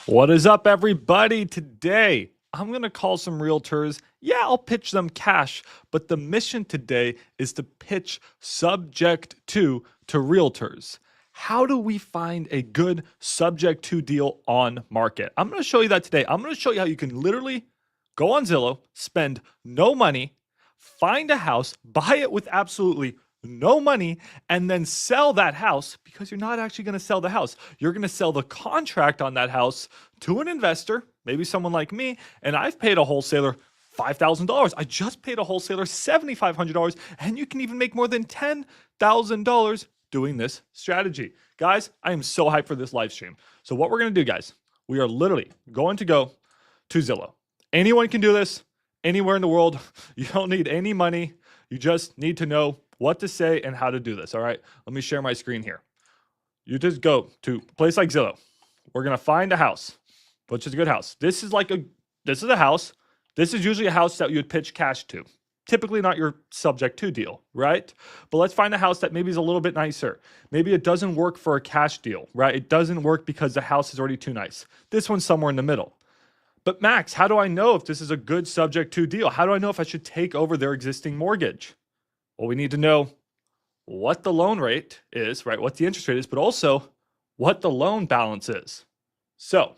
What is up, everybody? Today, I'm going to call some realtors. Yeah, I'll pitch them cash, but the mission today is to pitch subject to realtors. How do we find a good subject to deal on market? I'm going to show you that today. I'm going to show you how you can literally go on Zillow, spend no money, find a house, buy it with absolutely no money, and then sell that house because you're not actually going to sell the house. You're going to sell the contract on that house to an investor, maybe someone like me, and I've paid a wholesaler $5,000. I just paid a wholesaler $7,500, and you can even make more than $10,000 doing this strategy. Guys, I am so hyped for this live stream. So what we're going to do, guys, we are literally going to go to Zillow. Anyone can do this anywhere in the world. You don't need any money. You just need to know what to say and how to do this. All right, let me share my screen here. You just go to a place like Zillow. We're gonna find a house, which is a good house. This is a house. This is usually a house that you would pitch cash to. Typically not your subject to deal, right? But let's find a house that maybe is a little bit nicer. Maybe it doesn't work for a cash deal, right? It doesn't work because the house is already too nice. This one's somewhere in the middle. But Max, how do I know if this is a good subject to deal? How do I know if I should take over their existing mortgage? Well, we need to know what the loan rate is, right? What the interest rate is, but also what the loan balance is. So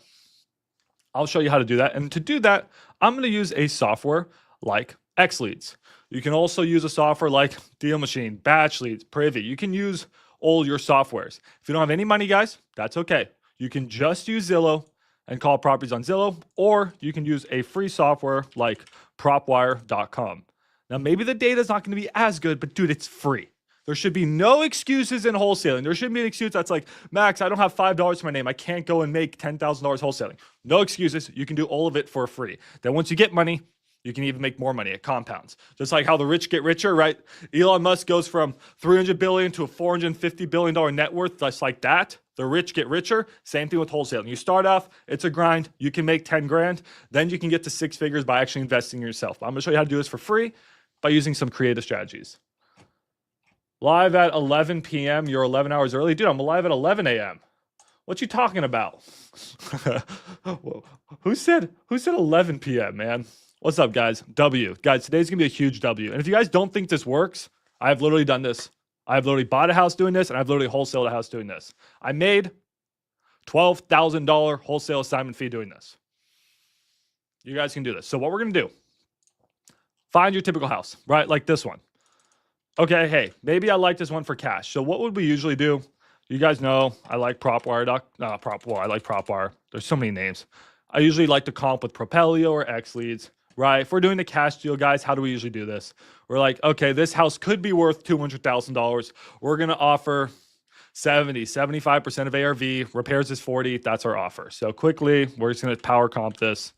I'll show you how to do that. And to do that, I'm going to use a software like XLeads. You can also use a software like Deal Machine, Batch Leads, Privy. You can use all your softwares. If you don't have any money, guys, that's okay. You can just use Zillow and call properties on Zillow, or you can use a free software like propwire.com. Now, maybe the data is not going to be as good, but dude, it's free. There should be no excuses in wholesaling. There shouldn't be an excuse that's like, Max, I don't have $5 to my name. I can't go and make $10,000 wholesaling. No excuses. You can do all of it for free. Then once you get money, you can even make more money. It compounds. Just like how the rich get richer, right? Elon Musk goes from $300 billion to a $450 billion net worth, just like that. The rich get richer. Same thing with wholesaling. You start off, it's a grind. You can make 10 grand. Then you can get to six figures by actually investing in yourself. I'm going to show you how to do this for free by using some creative strategies. Live at 11 p.m. You're 11 hours early. Dude, I'm live at 11 a.m. What you talking about? Who said 11 p.m., man? What's up, guys? W. Guys, today's going to be a huge W. And if you guys don't think this works, I've literally done this. I've literally bought a house doing this, and I've literally wholesaled a house doing this. I made $12,000 wholesale assignment fee doing this. You guys can do this. So what we're going to do, find your typical house, right? Like this one. Okay, hey, maybe I like this one for cash. So what would we usually do? You guys know I like PropWire. I like PropWire. There's so many names. I usually like to comp with Propelio or XLeads, right? If we're doing the cash deal, guys, how do we usually do this? We're like, okay, this house could be worth $200,000. We're going to offer 75% of ARV. Repairs is 40. That's our offer. So quickly, we're just going to power comp this.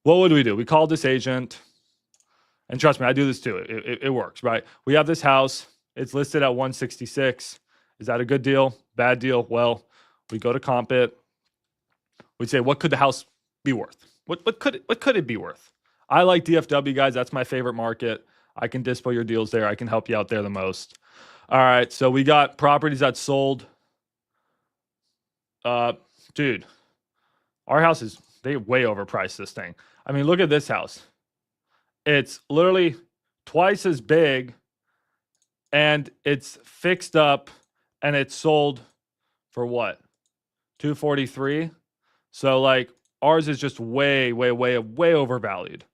What would we do? We call this agent. And trust me, I do this too. It works, right? We have this house. It's listed at 166. Is that a good deal? Bad deal? Well, we go to comp it. We say, what could the house be worth? What could it be worth? I like DFW, guys. That's my favorite market. I can display your deals there. I can help you out there the most. All right, so we got properties that sold. Dude, our house is, they way overpriced this thing. I mean, look at this house. It's literally twice as big, and it's fixed up, and it's sold for what? $243. So like ours is just way overvalued.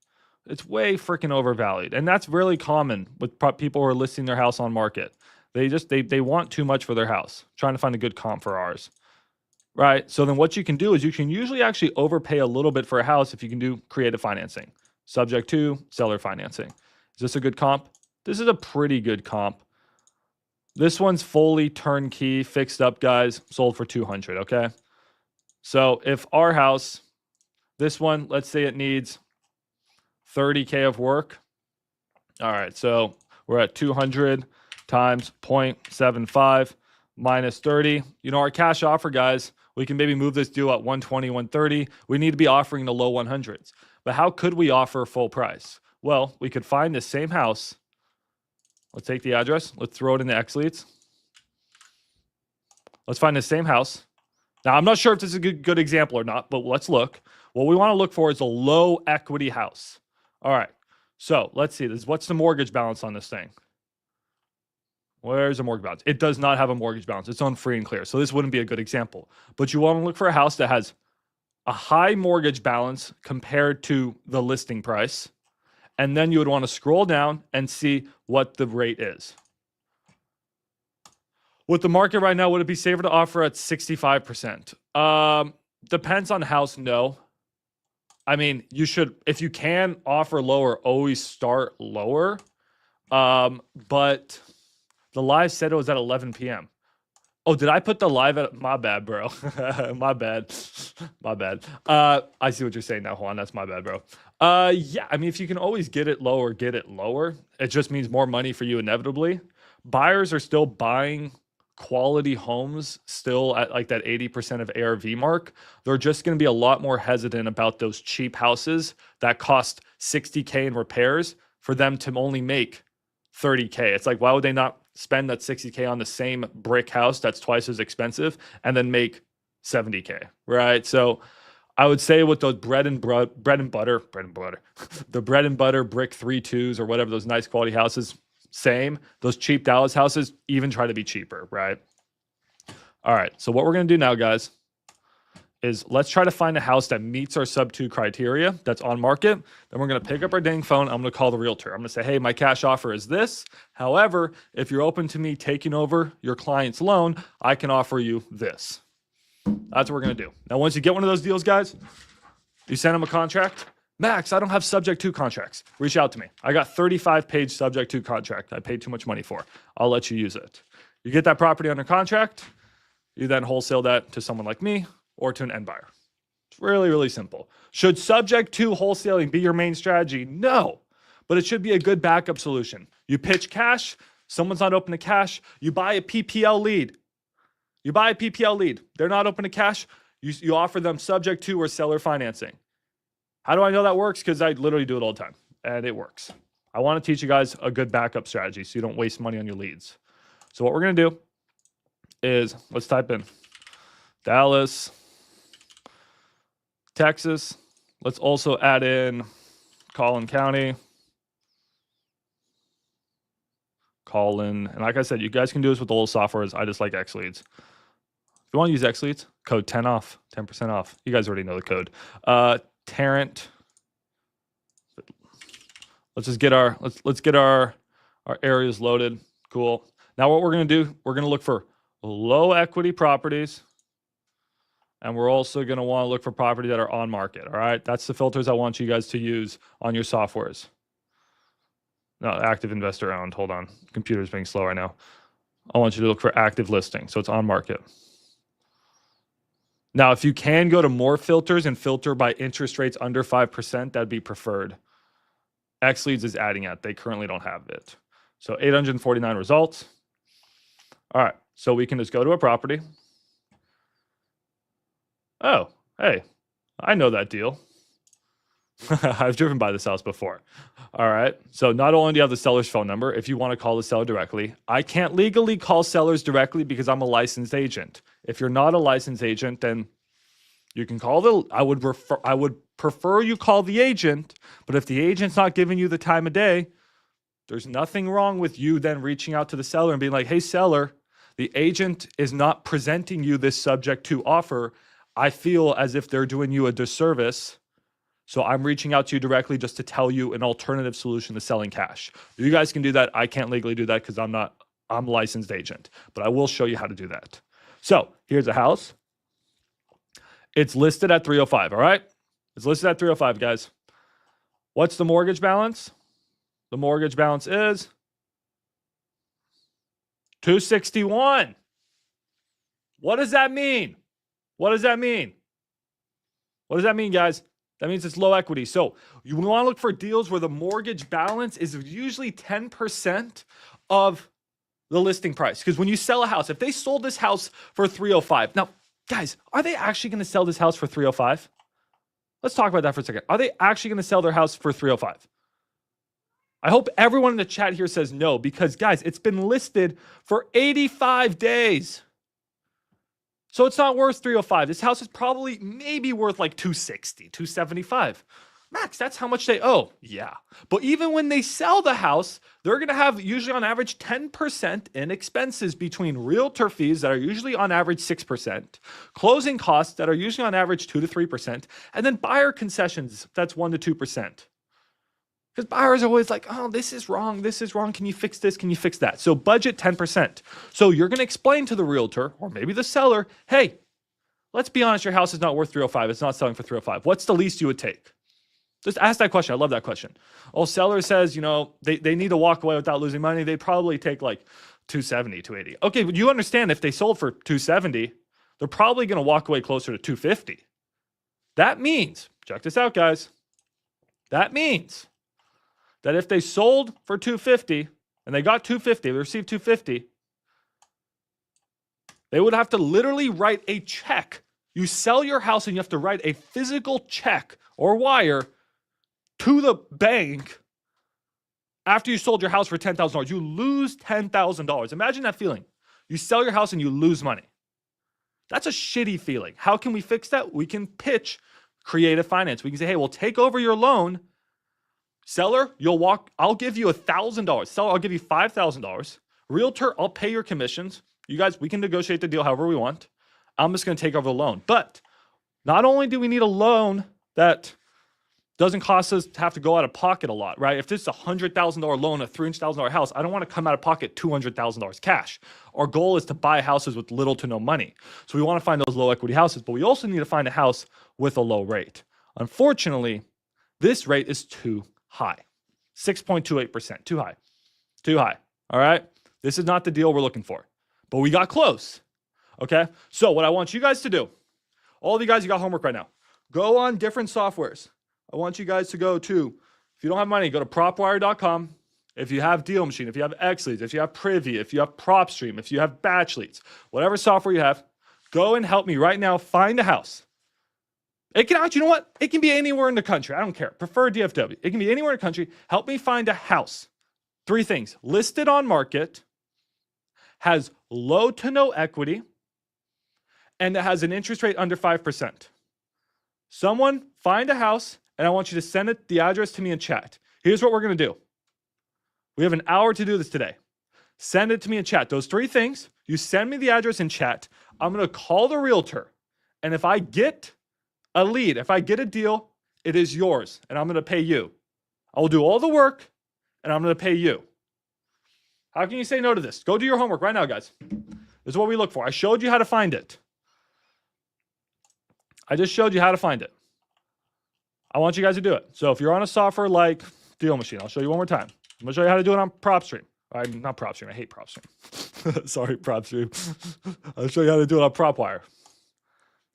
It's way freaking overvalued, and that's really common with people who are listing their house on market. They want too much for their house, trying to find a good comp for ours, right? So then what you can do is you can usually actually overpay a little bit for a house if you can do creative financing. Subject to seller financing. Is this a good comp? This is a pretty good comp. This one's fully turnkey, fixed up, guys, sold for $200, okay? So if our house, this one, let's say it needs $30K of work. All right, so we're at 200 times 0.75 minus 30. You know, our cash offer, guys, we can maybe move this deal at 120, 130. We need to be offering the low 100s. But how could we offer full price? Well, we could find the same house. Let's take the address. Let's throw it in the XLeads. Let's find the same house. Now, I'm not sure if this is a good example or not, but let's look. What we want to look for is a low equity house. All right. So let's see. What's the mortgage balance on this thing? Where's the mortgage balance? It does not have a mortgage balance. It's on free and clear. So this wouldn't be a good example. But you want to look for a house that has a high mortgage balance compared to the listing price. And then you would want to scroll down and see what the rate is. With the market right now, would it be safer to offer at 65%? Depends on house, no. I mean, you should, if you can offer lower, always start lower. But the live said it was at 11 p.m. Oh, did I put the live at, my bad, bro. My bad. My bad. I see what you're saying now, Juan. That's my bad, bro. Yeah, I mean, if you can always get it lower, get it lower. It just means more money for you inevitably. Buyers are still buying quality homes still at like that 80% of ARV mark. They're just going to be a lot more hesitant about those cheap houses that cost 60K in repairs for them to only make 30K. It's like, why would they not spend that 60K on the same brick house that's twice as expensive and then make 70K, right? So I would say with those bread and butter, the bread and butter brick 3-2s or whatever, those nice quality houses, same. Those cheap Dallas houses, even try to be cheaper, right? All right, so what we're going to do now, guys, is let's try to find a house that meets our sub 2 criteria that's on market. Then we're going to pick up our dang phone. I'm going to call the realtor. I'm going to say, hey, my cash offer is this. However, if you're open to me taking over your client's loan, I can offer you this. That's what we're going to do. Now, once you get one of those deals, guys, you send them a contract. Max, I don't have subject to contracts. Reach out to me. I got 35-page subject to contract I paid too much money for. I'll let you use it. You get that property under contract. You then wholesale that to someone like me or to an end buyer. It's really, really simple. Should subject to wholesaling be your main strategy? No, but it should be a good backup solution. You pitch cash. Someone's not open to cash. You buy a PPL lead. They're not open to cash. You offer them subject to or seller financing. How do I know that works? Because I literally do it all the time, and it works. I want to teach you guys a good backup strategy so you don't waste money on your leads. So what we're going to do is let's type in Dallas, Texas. Let's also add in Collin County. And like I said, you guys can do this with the old softwares. I just like X Leads. If you want to use X Leads, code 10 off, 10% off. You guys already know the code. Tarrant. Let's just get our areas loaded. Cool. Now what we're going to do, we're going to look for low equity properties. And we're also going to want to look for properties that are on market. All right. That's the filters I want you guys to use on your softwares. No, active investor owned. Hold on. Computer's being slow right now. I want you to look for active listing. So it's on market. Now, if you can go to more filters and filter by interest rates under 5%, that'd be preferred. X Leads is adding it. They currently don't have it. So 849 results. All right. So we can just go to a property. Oh, hey, I know that deal. I've driven by this house before. All right. So not only do you have the seller's phone number, if you want to call the seller directly, I can't legally call sellers directly because I'm a licensed agent. If you're not a licensed agent, then you can call I would prefer you call the agent, but if the agent's not giving you the time of day, there's nothing wrong with you then reaching out to the seller and being like, hey, seller, the agent is not presenting you this subject to offer. I feel as if they're doing you a disservice. So I'm reaching out to you directly just to tell you an alternative solution to selling cash. You guys can do that. I can't legally do that because I'm a licensed agent, but I will show you how to do that. So here's a house. It's listed at 305, all right? It's listed at 305, guys. What's the mortgage balance? The mortgage balance is 261. What does that mean? What does that mean? What does that mean, guys? That means it's low equity. So you want to look for deals where the mortgage balance is usually 10% of the listing price. Because when you sell a house, if they sold this house for 305, now, guys, are they actually going to sell this house for 305? Let's talk about that for a second. Are they actually going to sell their house for 305? I hope everyone in the chat here says no, because guys, it's been listed for 85 days. So it's not worth 305. This house is probably maybe worth like 260, 275. Max, that's how much they owe. Yeah. But even when they sell the house, they're going to have usually on average 10% in expenses between realtor fees that are usually on average 6%, closing costs that are usually on average 2 to 3%, and then buyer concessions that's 1 to 2%. Because buyers are always like, oh, this is wrong. This is wrong. Can you fix this? Can you fix that? So budget 10%. So you're going to explain to the realtor or maybe the seller, hey, let's be honest, your house is not worth 305. It's not selling for 305. What's the least you would take? Just ask that question. I love that question. Oh, seller says, they need to walk away without losing money. They'd probably take like 270, 280. Okay, but you understand if they sold for 270, they're probably going to walk away closer to 250. That means, check this out, guys. That means that if they sold for 250 and they got 250, they received 250, they would have to literally write a check. You sell your house and you have to write a physical check or wire to the bank after you sold your house for $10,000. You lose $10,000. Imagine that feeling. You sell your house and you lose money. That's a shitty feeling. How can we fix that? We can pitch creative finance. We can say, hey, we'll take over your loan. Seller, I'll give you $1,000. Seller, I'll give you $5,000. Realtor, I'll pay your commissions. You guys, we can negotiate the deal however we want. I'm just going to take over the loan. But not only do we need a loan that doesn't cost us to have to go out of pocket a lot, right? If this is a $100,000 loan, a $300,000 house, I don't want to come out of pocket $200,000 cash. Our goal is to buy houses with little to no money. So we want to find those low equity houses, but we also need to find a house with a low rate. Unfortunately, this rate is too high. 6.28%, too high. Too high, all right? This is not the deal we're looking for, but we got close, okay? So what I want you guys to do, all of you guys, you got homework right now. Go on different softwares. I want you guys to go to, if you don't have money, go to propwire.com. If you have Deal Machine, if you have XLeads, if you have Privy, if you have PropStream, if you have Batch Leads, whatever software you have, go and help me right now find a house. It can actually, you know what? It can be anywhere in the country. I don't care. Prefer DFW. It can be anywhere in the country. Help me find a house. 3 things. Listed on market, has low to no equity, and it has an interest rate under 5%. Someone find a house, and I want you to send the address to me in chat. Here's what we're going to do. We have an hour to do this today. Send it to me in chat. Those 3 things, you send me the address in chat. I'm going to call the realtor. And if I get a lead, if I get a deal, it is yours, and I'm going to pay you. I will do all the work, and I'm going to pay you. How can you say no to this? Go do your homework right now, guys. This is what we look for. I showed you how to find it. I just showed you how to find it. I want you guys to do it. So if you're on a software like Deal Machine, I'll show you one more time. I'm going to show you how to do it on PropStream. I'm not PropStream. I hate PropStream. Sorry, PropStream. I'll show you how to do it on PropWire.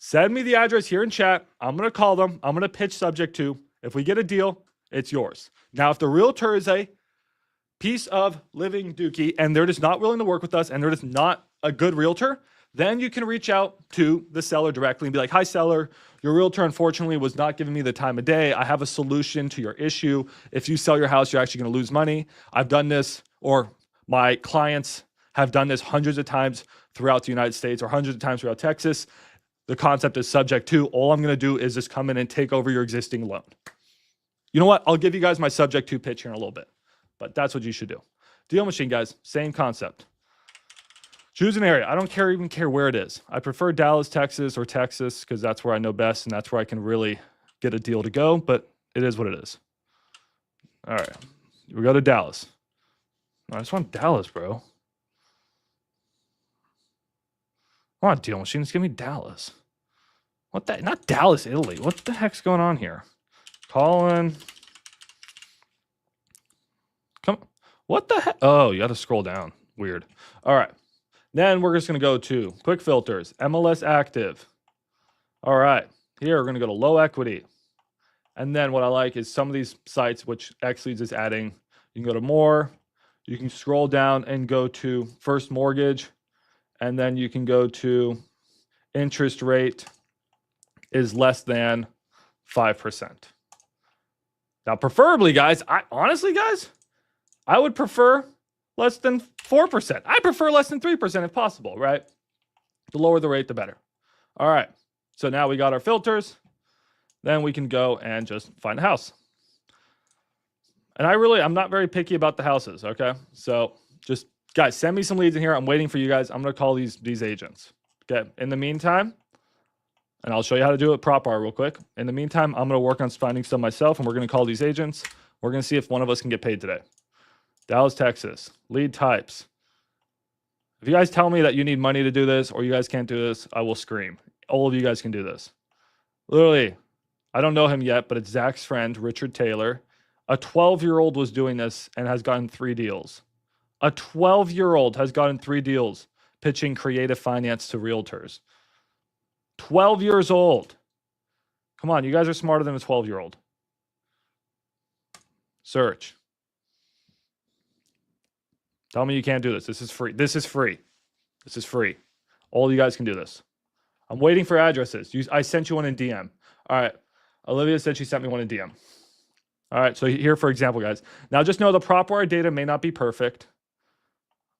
Send me the address here in chat. I'm going to call them. I'm going to pitch subject to. If we get a deal, it's yours. Now, if the realtor is a piece of living dookie and they're just not willing to work with us and they're just not a good realtor, then you can reach out to the seller directly and be like, hi, seller, your realtor unfortunately was not giving me the time of day. I have a solution to your issue. If you sell your house, you're actually going to lose money. I've done this, or my clients have done this hundreds of times throughout the United States or hundreds of times throughout Texas. The concept is subject to. All I'm going to do is just come in and take over your existing loan. You know what? I'll give you guys my subject to pitch here in a little bit, but that's what you should do. Deal Machine, guys, same concept. Choose an area. I don't even care where it is. I prefer Dallas, Texas, or Texas because that's where I know best and that's where I can really get a deal to go, but it is what it is. All right. We go to Dallas. I just want Dallas, bro. Come on, Deal Machine. Just give me Dallas. What the? Not Dallas, Italy. What the heck's going on here? Colin. Come. What the heck? Oh, you got to scroll down. Weird. All right. Then we're just going to go to quick filters, MLS active. All right. Here we're going to go to low equity. And then what I like is some of these sites, which XLeads is adding, you can go to more. You can scroll down and go to first mortgage. And then you can go to interest rate is less than 5%. Now, preferably, guys, honestly, I would prefer less than 4%. I prefer less than 3% if possible, right? The lower the rate, the better. All right. So now we got our filters. Then we can go and just find a house. And I'm not very picky about the houses, okay? So just, guys, send me some leads in here. I'm waiting for you guys. I'm going to call these agents. Okay. In the meantime, and I'll show you how to do it proper real quick. In the meantime, I'm going to work on finding some myself, and we're going to call these agents. We're going to see if one of us can get paid today. Dallas, Texas. Lead types. If you guys tell me that you need money to do this or you guys can't do this, I will scream. All of you guys can do this. Literally, I don't know him yet, but it's Zach's friend, Richard Taylor. A 12-year-old was doing this and has gotten 3 deals. A 12-year-old has gotten 3 deals pitching creative finance to realtors. 12 years old. Come on, you guys are smarter than a 12-year-old. Search. Tell me you can't do this. This is free. This is free. This is free. All you guys can do this. I'm waiting for addresses. I sent you one in DM. All right. Olivia said she sent me one in DM. All right. So here, for example, guys. Now just know the PropWire data may not be perfect.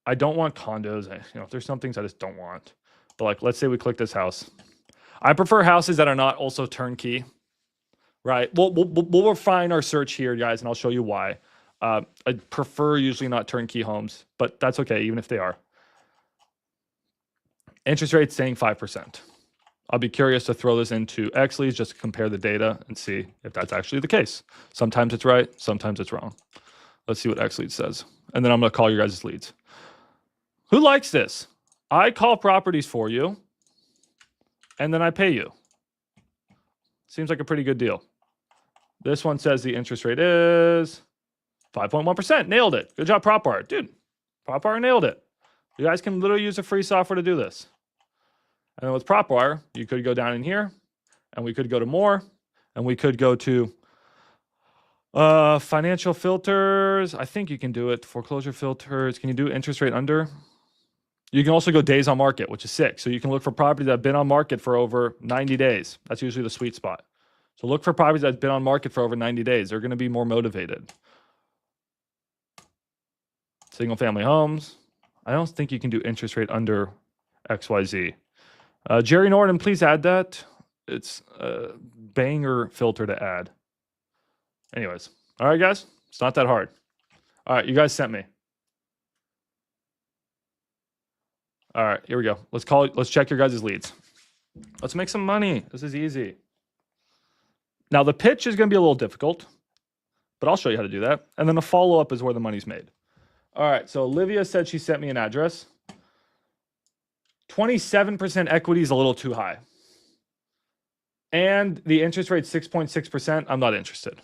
I don't want condos. There's some things I just don't want. But like, let's say we click this house. I prefer houses that are not also turnkey. Right. We'll refine our search here, guys, and I'll show you why. I prefer usually not turnkey homes, but that's okay, even if they are. Interest rate staying 5%. I'll be curious to throw this into XLeads just to compare the data and see if that's actually the case. Sometimes it's right, sometimes it's wrong. Let's see what XLeads says. And then I'm going to call your guys' leads. Who likes this? I call properties for you, and then I pay you. Seems like a pretty good deal. This one says the interest rate is 5.1%. Nailed it. Good job, PropWire. Dude, PropWire nailed it. You guys can literally use a free software to do this. And then with PropWire, you could go down in here, and we could go to more, and we could go to financial filters. I think you can do it. Foreclosure filters. Can you do interest rate under? You can also go days on market, which is 6. So you can look for properties that have been on market for over 90 days. That's usually the sweet spot. So look for properties that have been on market for over 90 days. They're going to be more motivated. Single family homes. I don't think you can do interest rate under XYZ. Jerry Norton, please add that. It's a banger filter to add. Anyways. All right, guys. It's not that hard. All right, you guys sent me. All right, here we go. Let's check your guys' leads. Let's make some money. This is easy. Now, the pitch is going to be a little difficult, but I'll show you how to do that. And then the follow-up is where the money's made. All right, so Olivia said she sent me an address. 27% equity is a little too high. And the interest rate 6.6%, I'm not interested.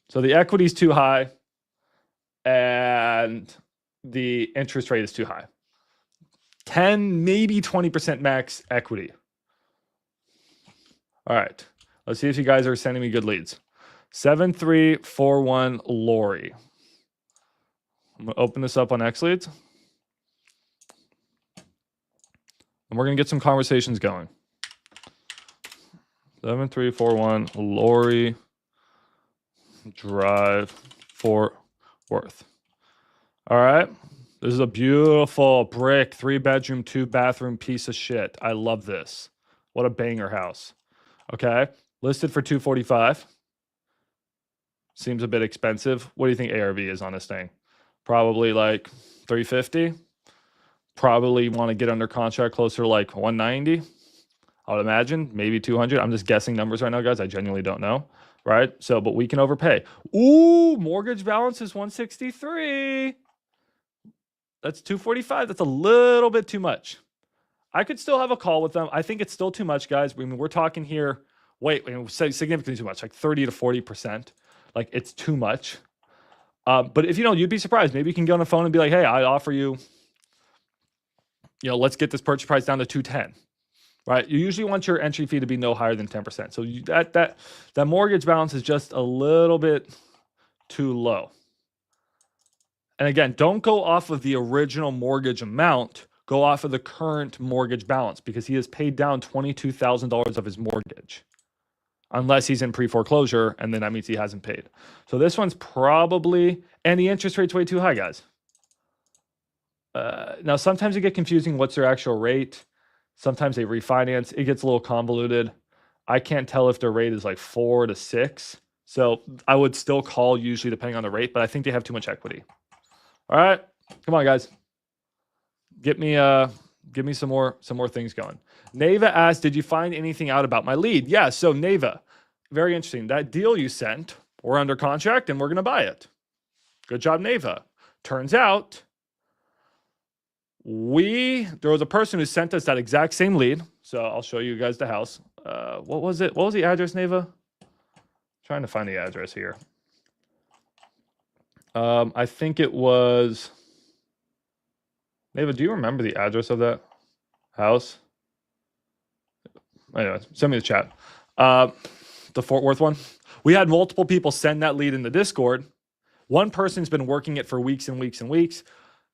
So the equity is too high, and the interest rate is too high. 10, maybe 20% max equity. All right. Let's see if you guys are sending me good leads. 7341 Lori. I'm going to open this up on XLeads. And we're going to get some conversations going. 7341 Lori Drive, Fort Worth. All right. This is a beautiful brick, 3-bedroom, 2-bathroom piece of shit. I love this. What a banger house. Okay. Listed for $245. Seems a bit expensive. What do you think ARV is on this thing? Probably like $350. Probably want to get under contract closer to like $190. I would imagine maybe $200. I'm just guessing numbers right now, guys. I genuinely don't know. Right. So, but we can overpay. Ooh, mortgage balance is $163. That's $245. That's a little bit too much. I could still have a call with them. I think it's still too much, guys. I mean, we're talking here. Wait, significantly too much, like 30 to 40%. Like, it's too much. But if you'd be surprised. Maybe you can get on the phone and be like, hey, I offer you, let's get this purchase price down to 210. Right? You usually want your entry fee to be no higher than 10%. So that mortgage balance is just a little bit too low. And again, don't go off of the original mortgage amount. Go off of the current mortgage balance because he has paid down $22,000 of his mortgage. Unless he's in pre-foreclosure, and then that means he hasn't paid. So this one's probably, and the interest rate's way too high, guys. Now, sometimes it get confusing. What's their actual rate? Sometimes they refinance. It gets a little convoluted. I can't tell if their rate is like 4 to 6. So I would still call usually depending on the rate, but I think they have too much equity. All right. Come on, guys. Give me some more things going. Neva asked, did you find anything out about my lead? Yeah, so Neva, very interesting. That deal you sent, we're under contract and we're going to buy it. Good job, Neva. Turns out there was a person who sent us that exact same lead. So I'll show you guys the house. What was it? What was the address, Neva? Trying to find the address here. I think it was... Neva, do you remember the address of that house? Anyway, send me the chat. The Fort Worth one. We had multiple people send that lead in the Discord. One person's been working it for weeks and weeks and weeks.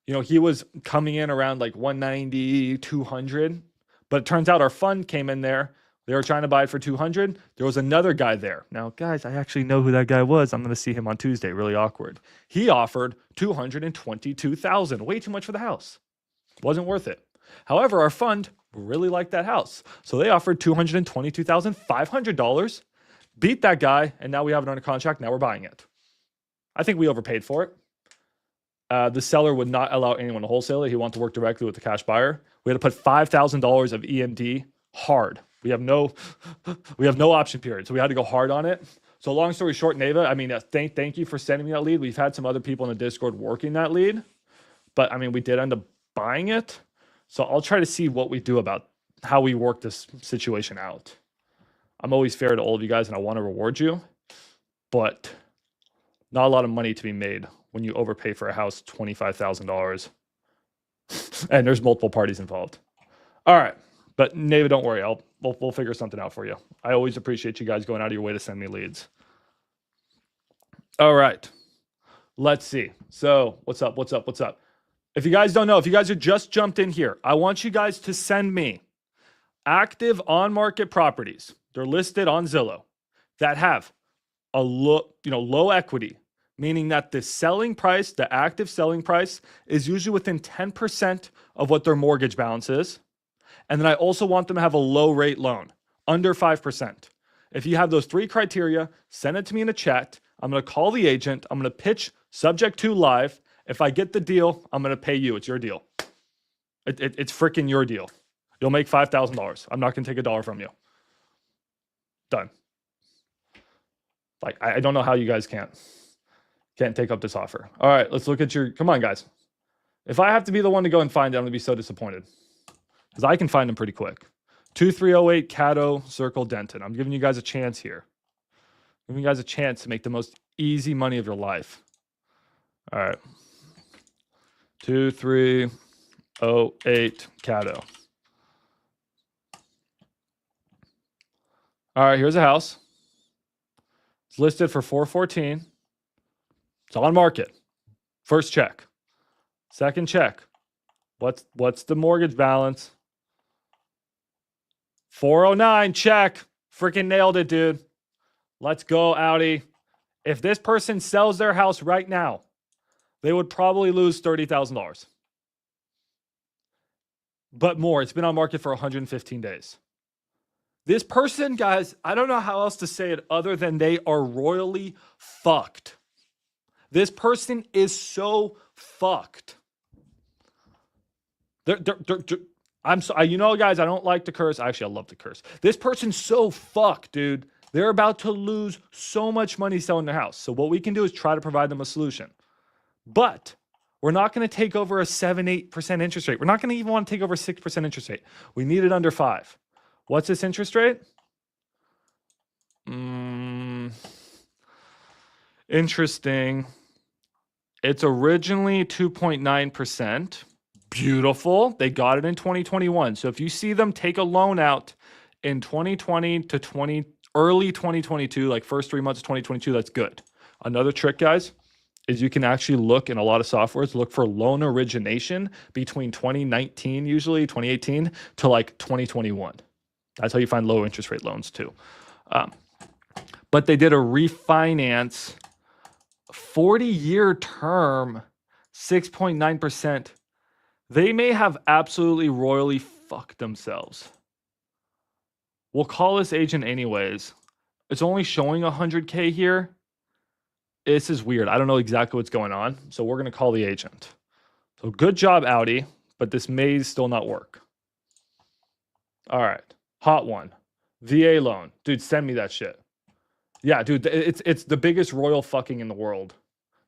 You know, he was coming in around like 190, 200. But it turns out our fund came in there. They were trying to buy it for 200. There was another guy there. Now, guys, I actually know who that guy was. I'm going to see him on Tuesday. Really awkward. He offered 222,000. Way too much for the house. Wasn't worth it. However, our fund really liked that house. So they offered $222,500, beat that guy, and now we have it under contract. Now we're buying it. I think we overpaid for it. The seller would not allow anyone to wholesale it. He wanted to work directly with the cash buyer. We had to put $5,000 of EMD hard. We have no option period. So we had to go hard on it. So long story short, Neva, I mean, thank you for sending me that lead. We've had some other people in the Discord working that lead, but I mean, we did end up buying it. So I'll try to see what we do about how we work this situation out. I'm always fair to all of you guys and I want to reward you, but not a lot of money to be made when you overpay for a house $25,000 and there's multiple parties involved. All right. But Neva, don't worry. We'll figure something out for you. I always appreciate you guys going out of your way to send me leads. All right. Let's see. So what's up? If you guys don't know, if you guys are just jumped in here, I want you guys to send me active on-market properties. They're listed on Zillow that have a low equity, meaning that the selling price, the active selling price, is usually within 10% of what their mortgage balance is. And then I also want them to have a low rate loan, under 5%. If you have those 3 criteria, send it to me in a chat. I'm going to call the agent. I'm going to pitch subject to live. If I get the deal, I'm going to pay you. It's your deal. It's freaking your deal. You'll make $5,000. I'm not going to take $1 from you. Done. Like, I don't know how you guys can't take up this offer. All right, let's look at come on, guys. If I have to be the one to go and find it, I'm going to be so disappointed. Because I can find them pretty quick. 2308 Caddo Circle Denton. I'm giving you guys a chance here. I'm giving you guys a chance to make the most easy money of your life. All right. 2308 Caddo. All right, here's a house. It's listed for $414. It's on market. First check. Second check. What's the mortgage balance? 409, check. Freaking nailed it, dude. Let's go, Audi. If this person sells their house right now, they would probably lose $30,000. But more. It's been on market for 115 days. This person, guys, I don't know how else to say it other than they are royally fucked. This person is so fucked. I'm so, you know, guys, I don't like to curse. Actually, I love to curse. This person's so fucked, dude. They're about to lose so much money selling their house. So what we can do is try to provide them a solution. But we're not going to take over a 7-8% interest rate. We're not going to even want to take over 6% interest rate. We need it under 5. What's this interest rate? Interesting. It's originally 2.9%. Beautiful. They got it in 2021. So if you see them take a loan out in 2020 to early 2022, like first 3 months of 2022, that's good. Another trick, guys, is you can actually look in a lot of softwares, look for loan origination between 2019, usually 2018, to like 2021. That's how you find low interest rate loans too. But they did a refinance, 40-year term, 6.9%. They may have absolutely royally fuck themselves. We'll call this agent anyways. It's only showing 100K here. This is weird. I don't know exactly what's going on. So we're going to call the agent. So good job, Audi, but this may still not work. All right. Hot one. VA loan. Dude, send me that shit. Yeah, dude, it's the biggest royal fucking in the world.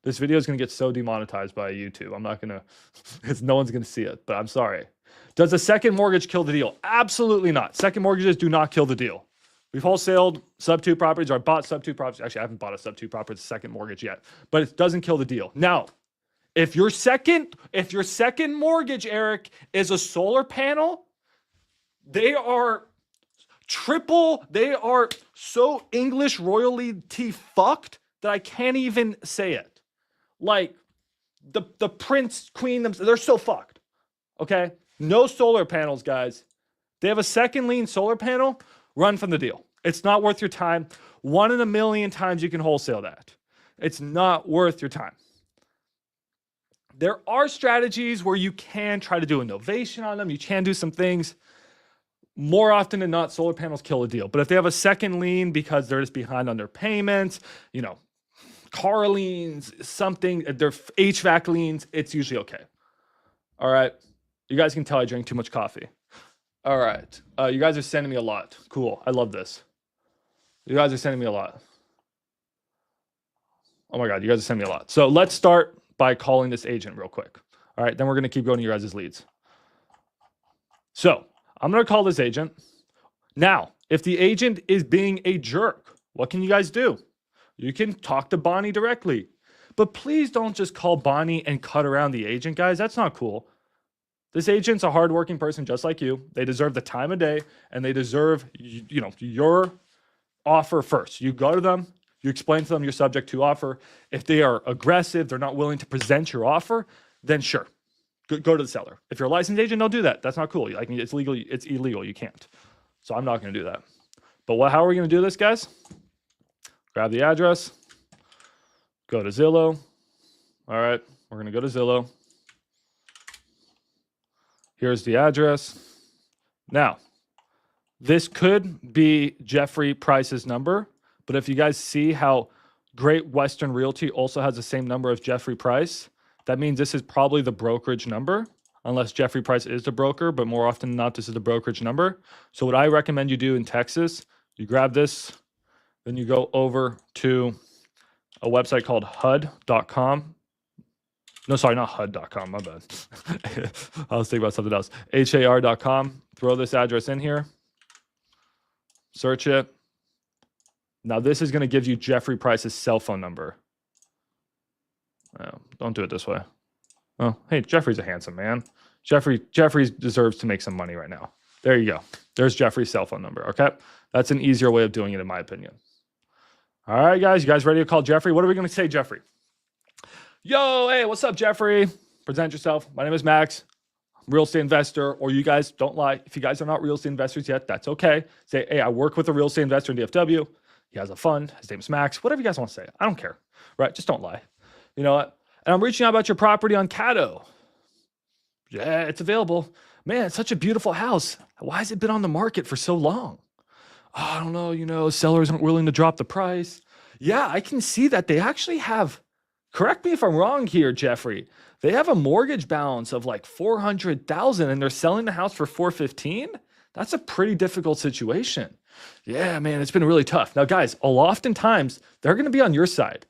This video is going to get so demonetized by YouTube. I'm not going to, no one's going to see it, but I'm sorry. Does a second mortgage kill the deal? Absolutely not. Second mortgages do not kill the deal. We've wholesaled sub 2 properties, or I bought sub 2 properties. Actually, I haven't bought a sub 2 property with a second mortgage yet, but it doesn't kill the deal. Now, if your second mortgage, Eric, is a solar panel, they are so English royalty fucked that I can't even say it. Like the prince, queen, they're so fucked. Okay? No solar panels, guys. They have a second lien solar panel, run from the deal. It's not worth your time. 1 in a million times you can wholesale that. It's not worth your time. There are strategies where you can try to do innovation on them. You can do some things. More often than not, solar panels kill a deal. But if they have a second lien because they're just behind on their payments, car liens, something, their HVAC liens, it's usually okay. All right. You guys can tell I drink too much coffee. All right. You guys are sending me a lot. Cool. I love this. You guys are sending me a lot. Oh my God, you guys are sending me a lot. So let's start by calling this agent real quick. All right. Then we're going to keep going to your guys' leads. So I'm going to call this agent. Now, if the agent is being a jerk, what can you guys do? You can talk to Bonnie directly. But please don't just call Bonnie and cut around the agent, guys. That's not cool. This agent's a hardworking person just like you. They deserve the time of day, and they deserve, your offer first. You go to them, you explain to them your subject to offer. If they are aggressive, they're not willing to present your offer, then sure. Go to the seller. If you're a licensed agent, don't do that. That's not cool. Like, it's legal. It's illegal. You can't. So I'm not going to do that. But how are we going to do this, guys? Grab the address. Go to Zillow. All right. We're going to go to Zillow. Here's the address. Now, this could be Jeffrey Price's number. But if you guys see how Great Western Realty also has the same number as Jeffrey Price, that means this is probably the brokerage number, unless Jeffrey Price is the broker, but more often than not, this is the brokerage number. So what I recommend you do in Texas, you grab this, then you go over to a website called HUD.com. No, sorry, not HUD.com, my bad. I was thinking about something else. HAR.com, throw this address in here, search it. Now this is going to give you Jeffrey Price's cell phone number. Oh, don't do it this way. Oh, hey, Jeffrey's a handsome man. Jeffrey deserves to make some money right now. There you go. There's Jeffrey's cell phone number, okay? That's an easier way of doing it, in my opinion. All right, guys. You guys ready to call Jeffrey? What are we going to say, Jeffrey? Yo, hey, what's up, Jeffrey? Present yourself. My name is Max. I'm a real estate investor. Or you guys, don't lie. If you guys are not real estate investors yet, that's okay. Say, hey, I work with a real estate investor in DFW. He has a fund. His name is Max. Whatever you guys want to say. I don't care, right? Just don't lie. You know what? And I'm reaching out about your property on Caddo. Yeah, it's available. Man, it's such a beautiful house. Why has it been on the market for so long? Oh, I don't know. Sellers aren't willing to drop the price. Yeah, I can see that they actually have, correct me if I'm wrong here, Jeffrey. They have a mortgage balance of like $400,000 and they're selling the house for $415,000. That's a pretty difficult situation. Yeah, man, it's been really tough. Now, guys, oftentimes they're going to be on your side.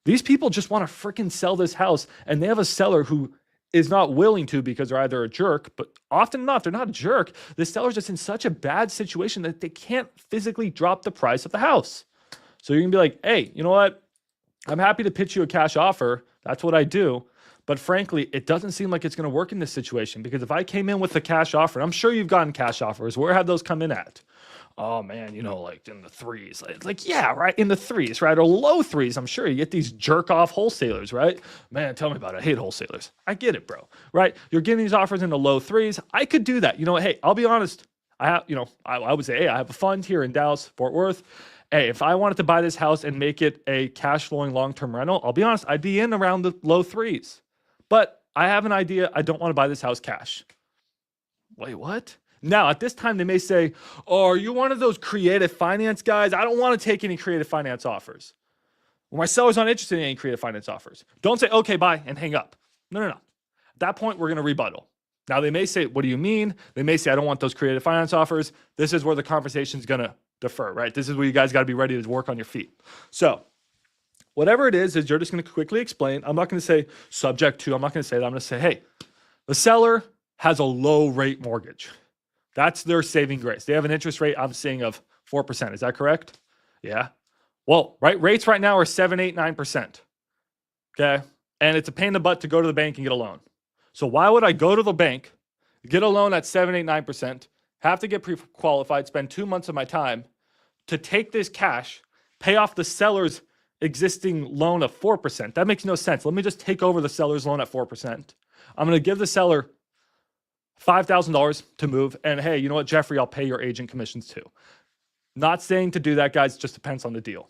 These people just want to freaking sell this house, and they have a seller who is not willing to because they're either a jerk, but often enough, they're not a jerk. The seller's just in such a bad situation that they can't physically drop the price of the house. So you're going to be like, hey, you know what? I'm happy to pitch you a cash offer. That's what I do. But frankly, it doesn't seem like it's going to work in this situation, because if I came in with a cash offer, and I'm sure you've gotten cash offers, where have those come in at? Oh man, like in the threes, like, yeah, right. In the threes, right? Or low threes. I'm sure you get these jerk off wholesalers, right? Man, tell me about it. I hate wholesalers. I get it, bro. Right? You're getting these offers in the low threes. I could do that. Hey, I'll be honest. I would say, hey, I have a fund here in Dallas, Fort Worth. Hey, if I wanted to buy this house and make it a cash flowing long-term rental, I'll be honest, I'd be in around the low threes. But I have an idea. I don't want to buy this house cash. Wait, what? Now, at this time, they may say, oh, are you one of those creative finance guys? I don't want to take any creative finance offers. Well, my seller's not interested in any creative finance offers. Don't say, okay, bye, and hang up. No. At that point, we're going to rebuttal. Now, they may say, what do you mean? They may say, I don't want those creative finance offers. This is where the conversation is going to defer, right? This is where you guys got to be ready to work on your feet. So whatever it is you're just going to quickly explain. I'm not going to say subject to. I'm not going to say that. I'm going to say, hey, the seller has a low rate mortgage. That's their saving grace. They have an interest rate, I'm saying, of 4%. Is that correct? Yeah. Well, right, rates right now are 7, 8, 9%. Okay. And it's a pain in the butt to go to the bank and get a loan. So why would I go to the bank, get a loan at 7, 8, 9%, have to get pre-qualified, spend 2 months of my time to take this cash, pay off the seller's existing loan of 4%? That makes no sense. Let me just take over the seller's loan at 4%. I'm going to give the seller $5,000 to move. And hey, you know what, Jeffrey, I'll pay your agent commissions too. Not saying to do that, guys. It just depends on the deal.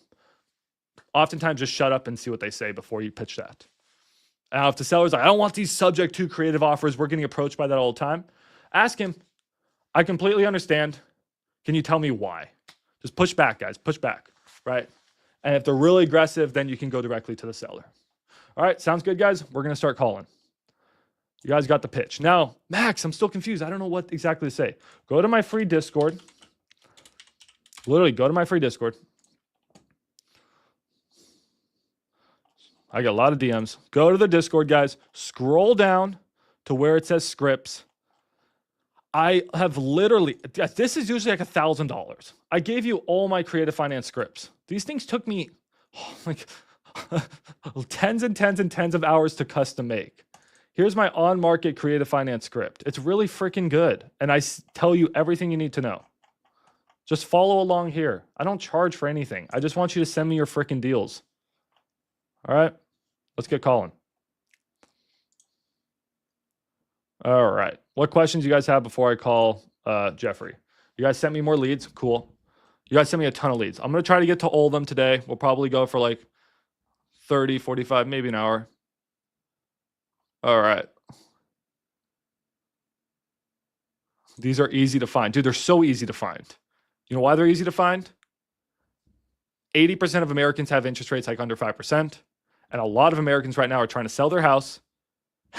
Oftentimes, just shut up and see what they say before you pitch that. Now, if the seller's like, I don't want these subject to creative offers, we're getting approached by that all the time. Ask him, I completely understand. Can you tell me why? Just push back, guys. Push back, right? And if they're really aggressive, then you can go directly to the seller. All right, sounds good, guys. We're going to start calling. You guys got the pitch. Now, Max, I'm still confused. I don't know what exactly to say. Go to my free Discord. Literally, go to my free Discord. I got a lot of DMs. Go to the Discord, guys. Scroll down to where it says scripts. I have literally, this is usually like $1,000. I gave you all my creative finance scripts. These things took me like tens and tens and tens of hours to custom make. Here's my on-market creative finance script. It's really freaking good. And I tell you everything you need to know. Just follow along here. I don't charge for anything. I just want you to send me your freaking deals. All right, let's get calling. All right. What questions you guys have before I call Jeffrey? You guys sent me more leads. Cool. You guys sent me a ton of leads. I'm going to try to get to all of them today. We'll probably go for like 30, 45, maybe an hour. All right. These are easy to find. Dude, they're so easy to find. You know why they're easy to find? 80% of Americans have interest rates like under 5%. And a lot of Americans right now are trying to sell their house.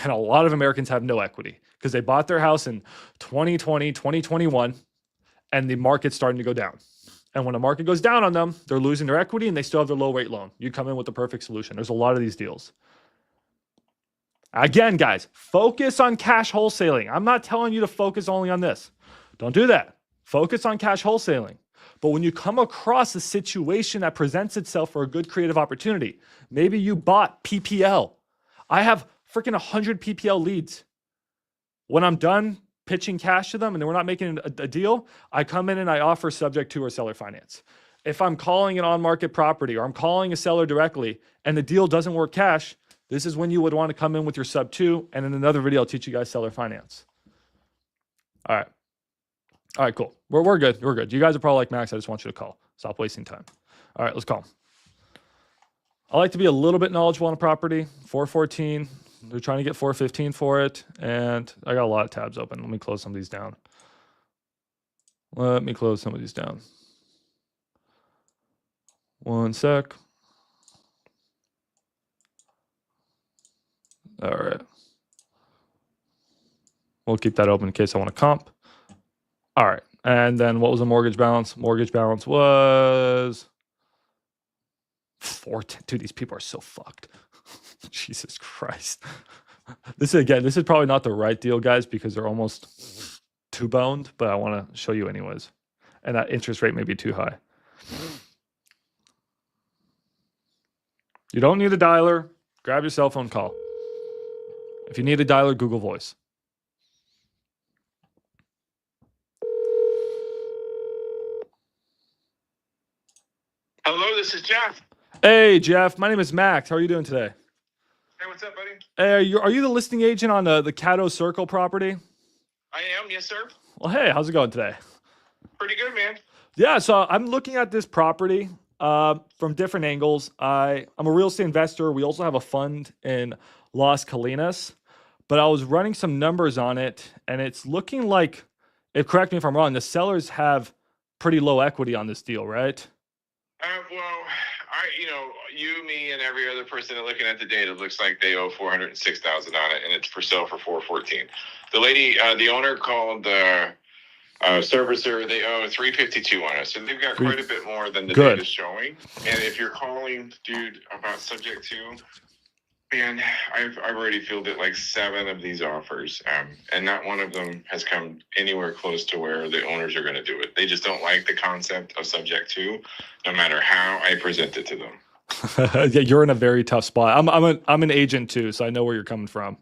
And a lot of Americans have no equity because they bought their house in 2020, 2021, and the market's starting to go down. And when the market goes down on them, they're losing their equity and they still have their low rate loan. You come in with the perfect solution. There's a lot of these deals. Again, guys, focus on cash wholesaling. I'm not telling you to focus only on this. Don't do that. Focus on cash wholesaling. But when you come across a situation that presents itself for a good creative opportunity, maybe you bought PPL. I have freaking 100 PPL leads. When I'm done pitching cash to them and we're not making a deal, I come in and I offer subject to or seller finance. If I'm calling an on-market property or I'm calling a seller directly and the deal doesn't work cash, this is when you would want to come in with your sub 2. And in another video, I'll teach you guys seller finance. All right. All right, cool. We're good. We're good. You guys are probably like, Max, I just want you to call. Stop wasting time. All right, let's call. I like to be a little bit knowledgeable on a property. 414. They're trying to get 415 for it. And I got a lot of tabs open. Let me close some of these down. Let me close some of these down. One sec. All right. We'll keep that open in case I want to comp. All right. And then what was the mortgage balance? Mortgage balance was 410. Dude, these people are so fucked. Jesus Christ. This is probably not the right deal, guys, because they're almost two-boned, but I want to show you anyways. And that interest rate may be too high. You don't need a dialer. Grab your cell phone, call. If you need a dialer, Google Voice. Hello, this is Jeff. Hey, Jeff. My name is Max. How are you doing today? Hey, what's up, buddy? Hey, are you the listing agent on the Caddo Circle property? I am, yes, sir. Well, hey, how's it going today? Pretty good, man. Yeah, so I'm looking at this property from different angles. I'm a real estate investor. We also have a fund in Las Colinas, but I was running some numbers on it, and it's looking like correct me if I'm wrong, the sellers have pretty low equity on this deal, right? Well, you, me, and every other person that looking at the data looks like they owe 406,000 on it, and it's for sale for 414. The lady, the owner called the servicer. They owe 352 on it, so they've got quite a bit more than the data's showing. And if you're calling, dude, about subject to, man, I've already fielded like 7 of these offers, and not one of them has come anywhere close to where the owners are going to do it. They just don't like the concept of subject to, no matter how I present it to them. Yeah, you're in a very tough spot. I'm an agent too, so I know where you're coming from.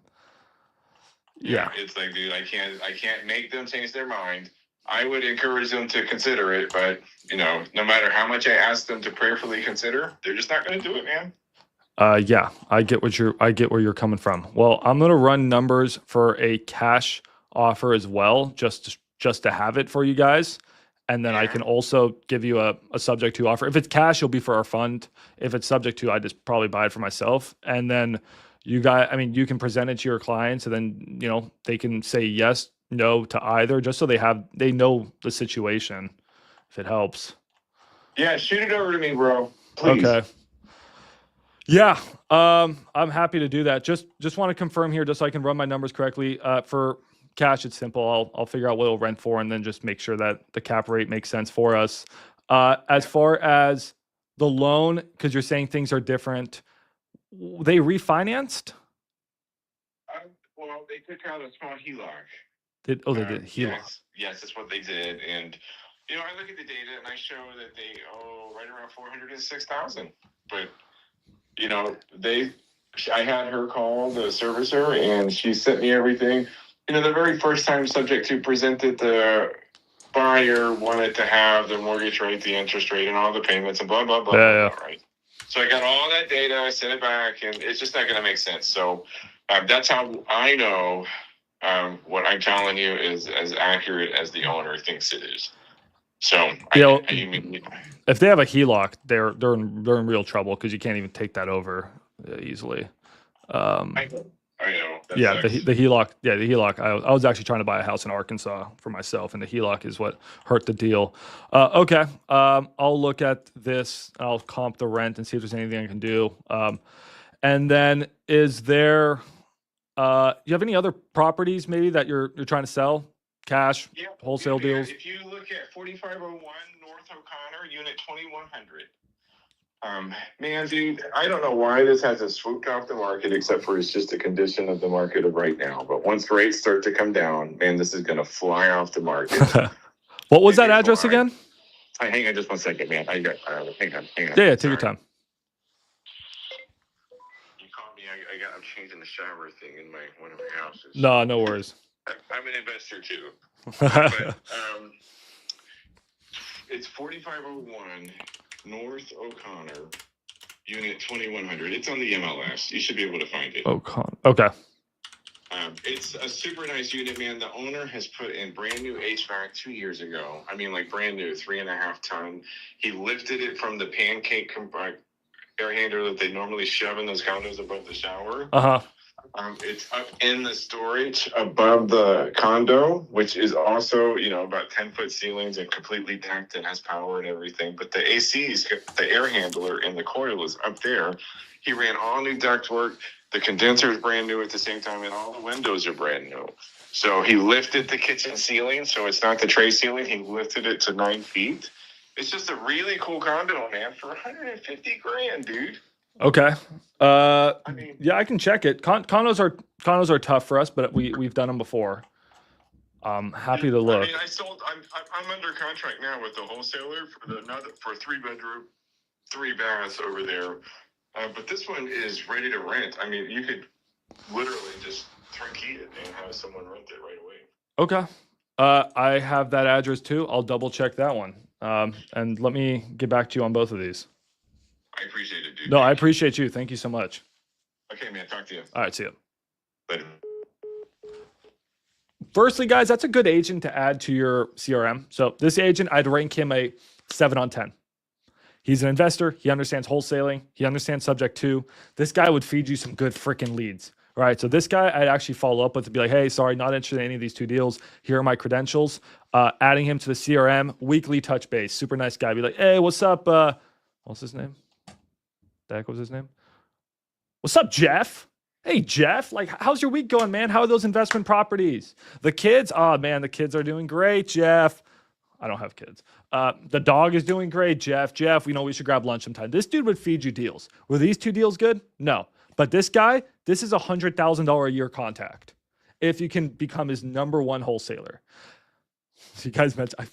Yeah, it's like, dude, I can't make them change their mind. I would encourage them to consider it, but no matter how much I ask them to prayerfully consider, they're just not going to do it, man. Yeah, I get where you're coming from. Well, I'm gonna run numbers for a cash offer as well, just to have it for you guys, and then I can also give you a subject to offer. If it's cash, it'll be for our fund. If it's subject to, I just probably buy it for myself, and then you can present it to your clients, and then they can say yes, no to either, just so they know the situation, if it helps. Yeah, shoot it over to me, bro. Please. Okay. Yeah, I'm happy to do that. Just want to confirm here, just so I can run my numbers correctly. For cash, it's simple. I'll figure out what it'll rent for, and then just make sure that the cap rate makes sense for us. As far as the loan, because you're saying things are different, they refinanced? Well, they took out a small HELOC. They did HELOC. Yes, that's what they did. And I look at the data and I show that they owe right around 406,000. But I had her call the servicer, and she sent me everything. The very first time subject to presented, the buyer wanted to have the mortgage rate, the interest rate, and all the payments, and blah blah blah. Yeah. Blah, right. So I got all that data. I sent it back, and it's just not going to make sense. So that's how I know what I'm telling you is as accurate as the owner thinks it is. So if they have a HELOC, they're in real trouble, because you can't even take that over easily. I know. Yeah, the HELOC. Yeah, the HELOC. I was actually trying to buy a house in Arkansas for myself, and the HELOC is what hurt the deal. Okay, I'll look at this. I'll comp the rent and see if there's anything I can do. And then, is there? You have any other properties maybe that you're trying to sell? Cash, wholesale deals. If you look at 4501 North O'Connor, unit 2100. Man, dude, I don't know why this hasn't swooped off the market, except for it's just a condition of the market of right now. But once rates start to come down, man, this is going to fly off the market. What was that address again? Hang on just 1 second, man. Hang on. Yeah, take your time. You called me. I'm changing the shower thing in one of my houses. No worries. I'm an investor too. But, it's 4501 North O'Connor, unit 2100. It's on the MLS. You should be able to find it. O'Connor. Okay. It's a super nice unit, man. The owner has put in brand new HVAC 2 years ago. I mean, like brand new, 3.5 ton. He lifted it from the pancake air handler that they normally shove in those condos above the shower. It's up in the storage above the condo, which is also, about 10-foot ceilings and completely decked and has power and everything. But the ACs, the air handler and the coil is up there. He ran all new ductwork. The condenser is brand new at the same time, and all the windows are brand new. So he lifted the kitchen ceiling, so it's not the tray ceiling. He lifted it to 9 feet. It's just a really cool condo, man, for $150,000, dude. Okay. Yeah, I can check it. Condos are tough for us, but we've done them before. I'm happy to look. I sold. I'm under contract now with the wholesaler for 3-bedroom, 3 baths over there. But this one is ready to rent. I mean, you could literally just turnkey it and have someone rent it right away. Okay. I have that address too. I'll double check that one. And let me get back to you on both of these. I appreciate it, dude. No, I appreciate you. Thank you so much. Okay, man. Talk to you. All right, see you. Later. Firstly, guys, that's a good agent to add to your CRM. So this agent, I'd rank him a 7 on 10. He's an investor. He understands wholesaling. He understands subject to. This guy would feed you some good freaking leads. right? So this guy, I'd actually follow up with to be like, hey, sorry, not interested in any of these two deals. Here are my credentials. Adding him to the CRM, weekly touch base. Super nice guy. Be like, hey, what's up? What's his name? The heck was his name? What's up, Jeff? Hey, Jeff, like, how's your week going, man? How are those investment properties? The kids? Oh, man, the kids are doing great, Jeff. I don't have kids. The dog is doing great, Jeff. Jeff, we should grab lunch sometime. This dude would feed you deals. Were these two deals good? No. But this guy, this is $100,000 a year contact if you can become his number one wholesaler. So you guys mentioned,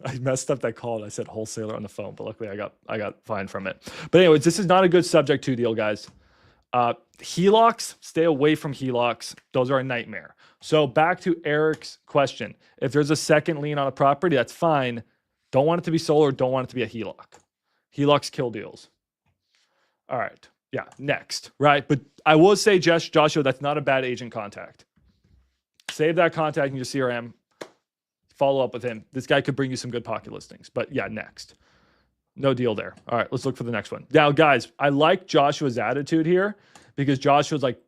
I messed up that call and I said wholesaler on the phone, but luckily I got fined from it. But anyways, this is not a good subject to deal, guys. HELOCs, stay away from HELOCs. Those are a nightmare. So back to Eric's question. If there's a second lien on a property, that's fine. Don't want it to be solar. Don't want it to be a HELOC. HELOCs kill deals. All right. Yeah, next. Right. But I will say, Joshua, that's not a bad agent contact. Save that contact in your CRM. Follow up with him. This guy could bring you some good pocket listings. But yeah, next. No deal there. All right, let's look for the next one. Now, guys, I like Joshua's attitude here because Joshua's like,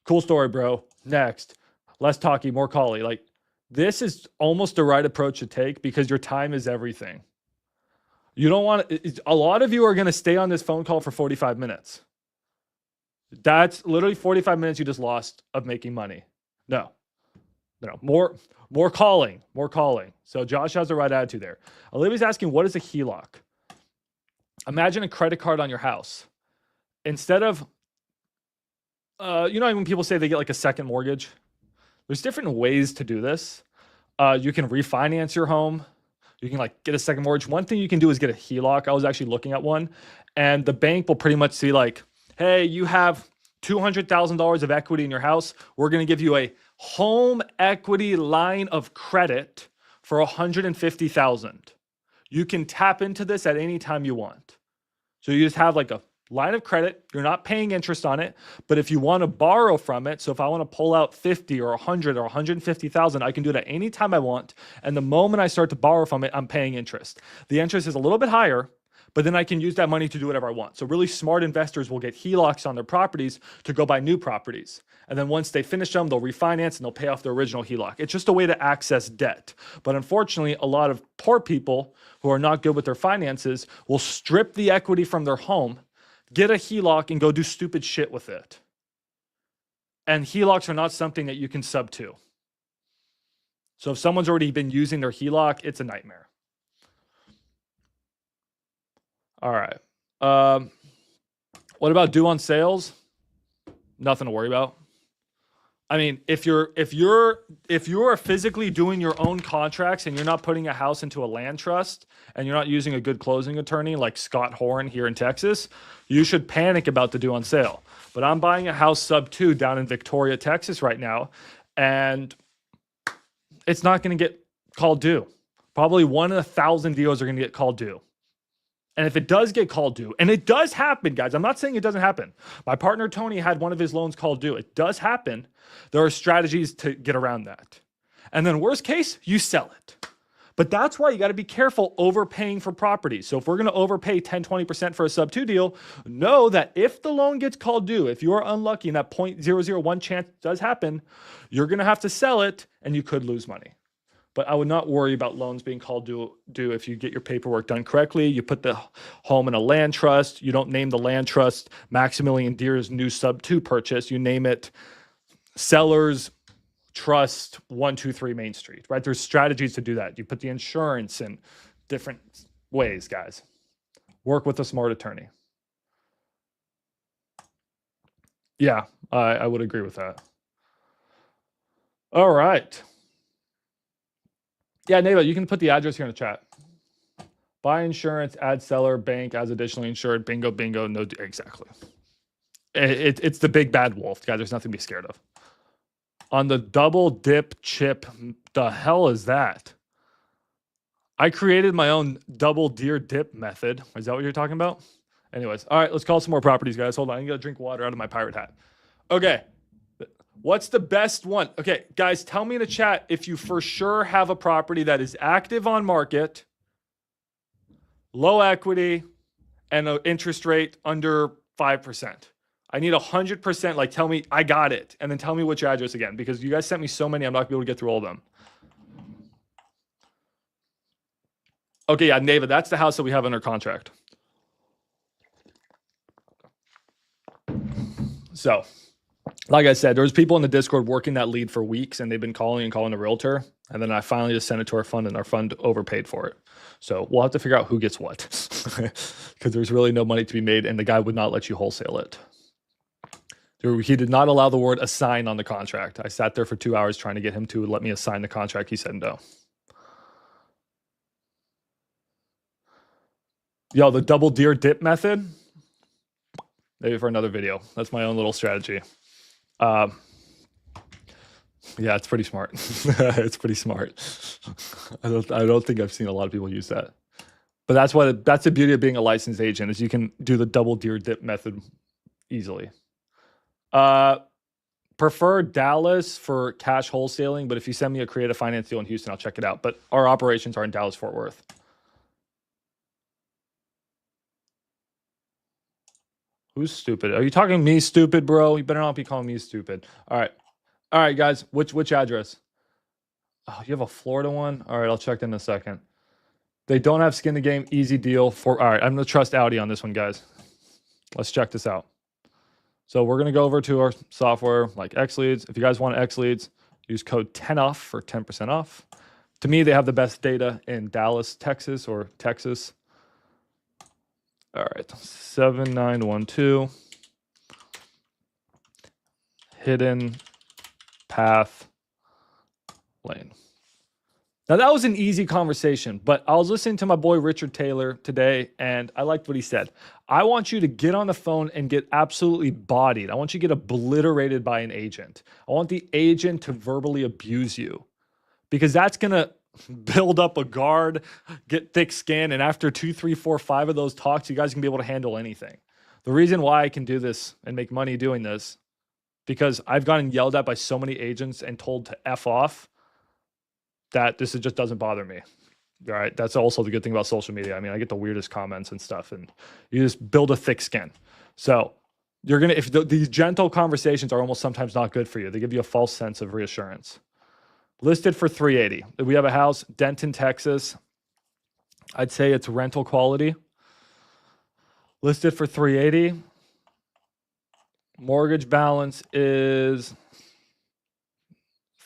cool story, bro. Next. Less talky, more cally. Like, this is almost the right approach to take because your time is everything. You don't want to, a lot of you are going to stay on this phone call for 45 minutes. That's literally 45 minutes you just lost of making money. No, more calling. So Josh has the right attitude there. Olivia's asking, what is a HELOC? Imagine a credit card on your house. Instead of, when people say they get like a second mortgage, there's different ways to do this. You can refinance your home. You can like get a second mortgage. One thing you can do is get a HELOC. I was actually looking at one, and the bank will pretty much see like, hey, you have $200,000 of equity in your house. We're going to give you a home equity line of credit for $150,000. You can tap into this at any time you want. So you just have like a line of credit. You're not paying interest on it, but if you want to borrow from it, so if I want to pull out 50 or 100 or 150,000, I can do it at any time I want. And the moment I start to borrow from it, I'm paying interest. The interest is a little bit higher, but then I can use that money to do whatever I want. So really smart investors will get HELOCs on their properties to go buy new properties. And then once they finish them, they'll refinance and they'll pay off their original HELOC. It's just a way to access debt. But unfortunately, a lot of poor people who are not good with their finances will strip the equity from their home, get a HELOC, and go do stupid shit with it. And HELOCs are not something that you can sub to. So if someone's already been using their HELOC, it's a nightmare. All right. What about due on sales? Nothing to worry about. I mean, if you're physically doing your own contracts and you're not putting a house into a land trust and you're not using a good closing attorney like Scott Horn here in Texas, you should panic about the due on sale. But I'm buying a house sub 2 down in Victoria, Texas right now, and it's not going to get called due. Probably 1 in 1,000 deals are going to get called due. And if it does get called due, and it does happen, guys, I'm not saying it doesn't happen. My partner, Tony, had one of his loans called due. It does happen. There are strategies to get around that. And then worst case, you sell it. But that's why you got to be careful overpaying for properties. So if we're going to overpay 10, 20% for a sub 2 deal, know that if the loan gets called due, if you are unlucky and that 0.001 chance does happen, you're going to have to sell it and you could lose money. But I would not worry about loans being called due if you get your paperwork done correctly. You put the home in a land trust. You don't name the land trust Maximilian Deer's new sub 2 purchase. You name it Sellers Trust 123 Main Street, right? There's strategies to do that. You put the insurance in different ways, guys. Work with a smart attorney. Yeah, I would agree with that. All right. Yeah, Neva, you can put the address here in the chat. Buy insurance, add seller, bank as additionally insured. Bingo, bingo. No, exactly. It's the big bad wolf, guys. There's nothing to be scared of. On the double dip chip, the hell is that? I created my own double deer dip method. Is that what you're talking about? Anyways, all right, let's call some more properties, guys. Hold on, I gotta drink water out of my pirate hat. Okay. What's the best one? Okay, guys, tell me in the chat if you for sure have a property that is active on market, low equity, and an interest rate under 5%. I need 100%. Like, tell me I got it, and then tell me which address again, because you guys sent me so many, I'm not gonna be able to get through all of them. Okay, yeah, Neva, that's the house that we have under contract. So, like I said, there was people in the Discord working that lead for weeks, and they've been calling and calling the realtor. And then I finally just sent it to our fund, and our fund overpaid for it. So we'll have to figure out who gets what, because there's really no money to be made, and the guy would not let you wholesale it. He did not allow the word assign on the contract. I sat there for 2 hours trying to get him to let me assign the contract. He said no. Yo, the double deer dip method, maybe for another video. That's my own little strategy. Yeah, it's pretty smart. It's pretty smart. I don't think I've seen a lot of people use that. But that's the beauty of being a licensed agent, is you can do the double deer dip method easily. Prefer Dallas for cash wholesaling, but if you send me a creative finance deal in Houston, I'll check it out. But our operations are in Dallas, Fort Worth. Who's stupid? Are you talking me stupid, bro? You better not be calling me stupid. All right, guys. Which address? Oh, you have a Florida one? All right, I'll check in a second. They don't have skin in the game. Easy deal. All right, I'm going to trust Audi on this one, guys. Let's check this out. So we're going to go over to our software like X Leads. If you guys want X Leads, use code 10OFF for 10% off. To me, they have the best data in Dallas, Texas, or Texas. All right, 7912. Hidden path lane. Now, that was an easy conversation, but I was listening to my boy Richard Taylor today, and I liked what he said. I want you to get on the phone and get absolutely bodied. I want you to get obliterated by an agent. I want the agent to verbally abuse you, because that's going to build up a guard, get thick skin, and after 2, 3, 4, 5 of those talks, you guys can be able to handle anything. The reason why I can do this and make money doing this, because I've gotten yelled at by so many agents and told to F off, that this just doesn't bother me. All right. That's also the good thing about social media. I mean, I get the weirdest comments and stuff, and you just build a thick skin. So you're going to, if these gentle conversations are almost sometimes not good for you, they give you a false sense of reassurance. Listed for $380. We have a house, Denton, Texas. I'd say it's rental quality. Listed for $380. Mortgage balance is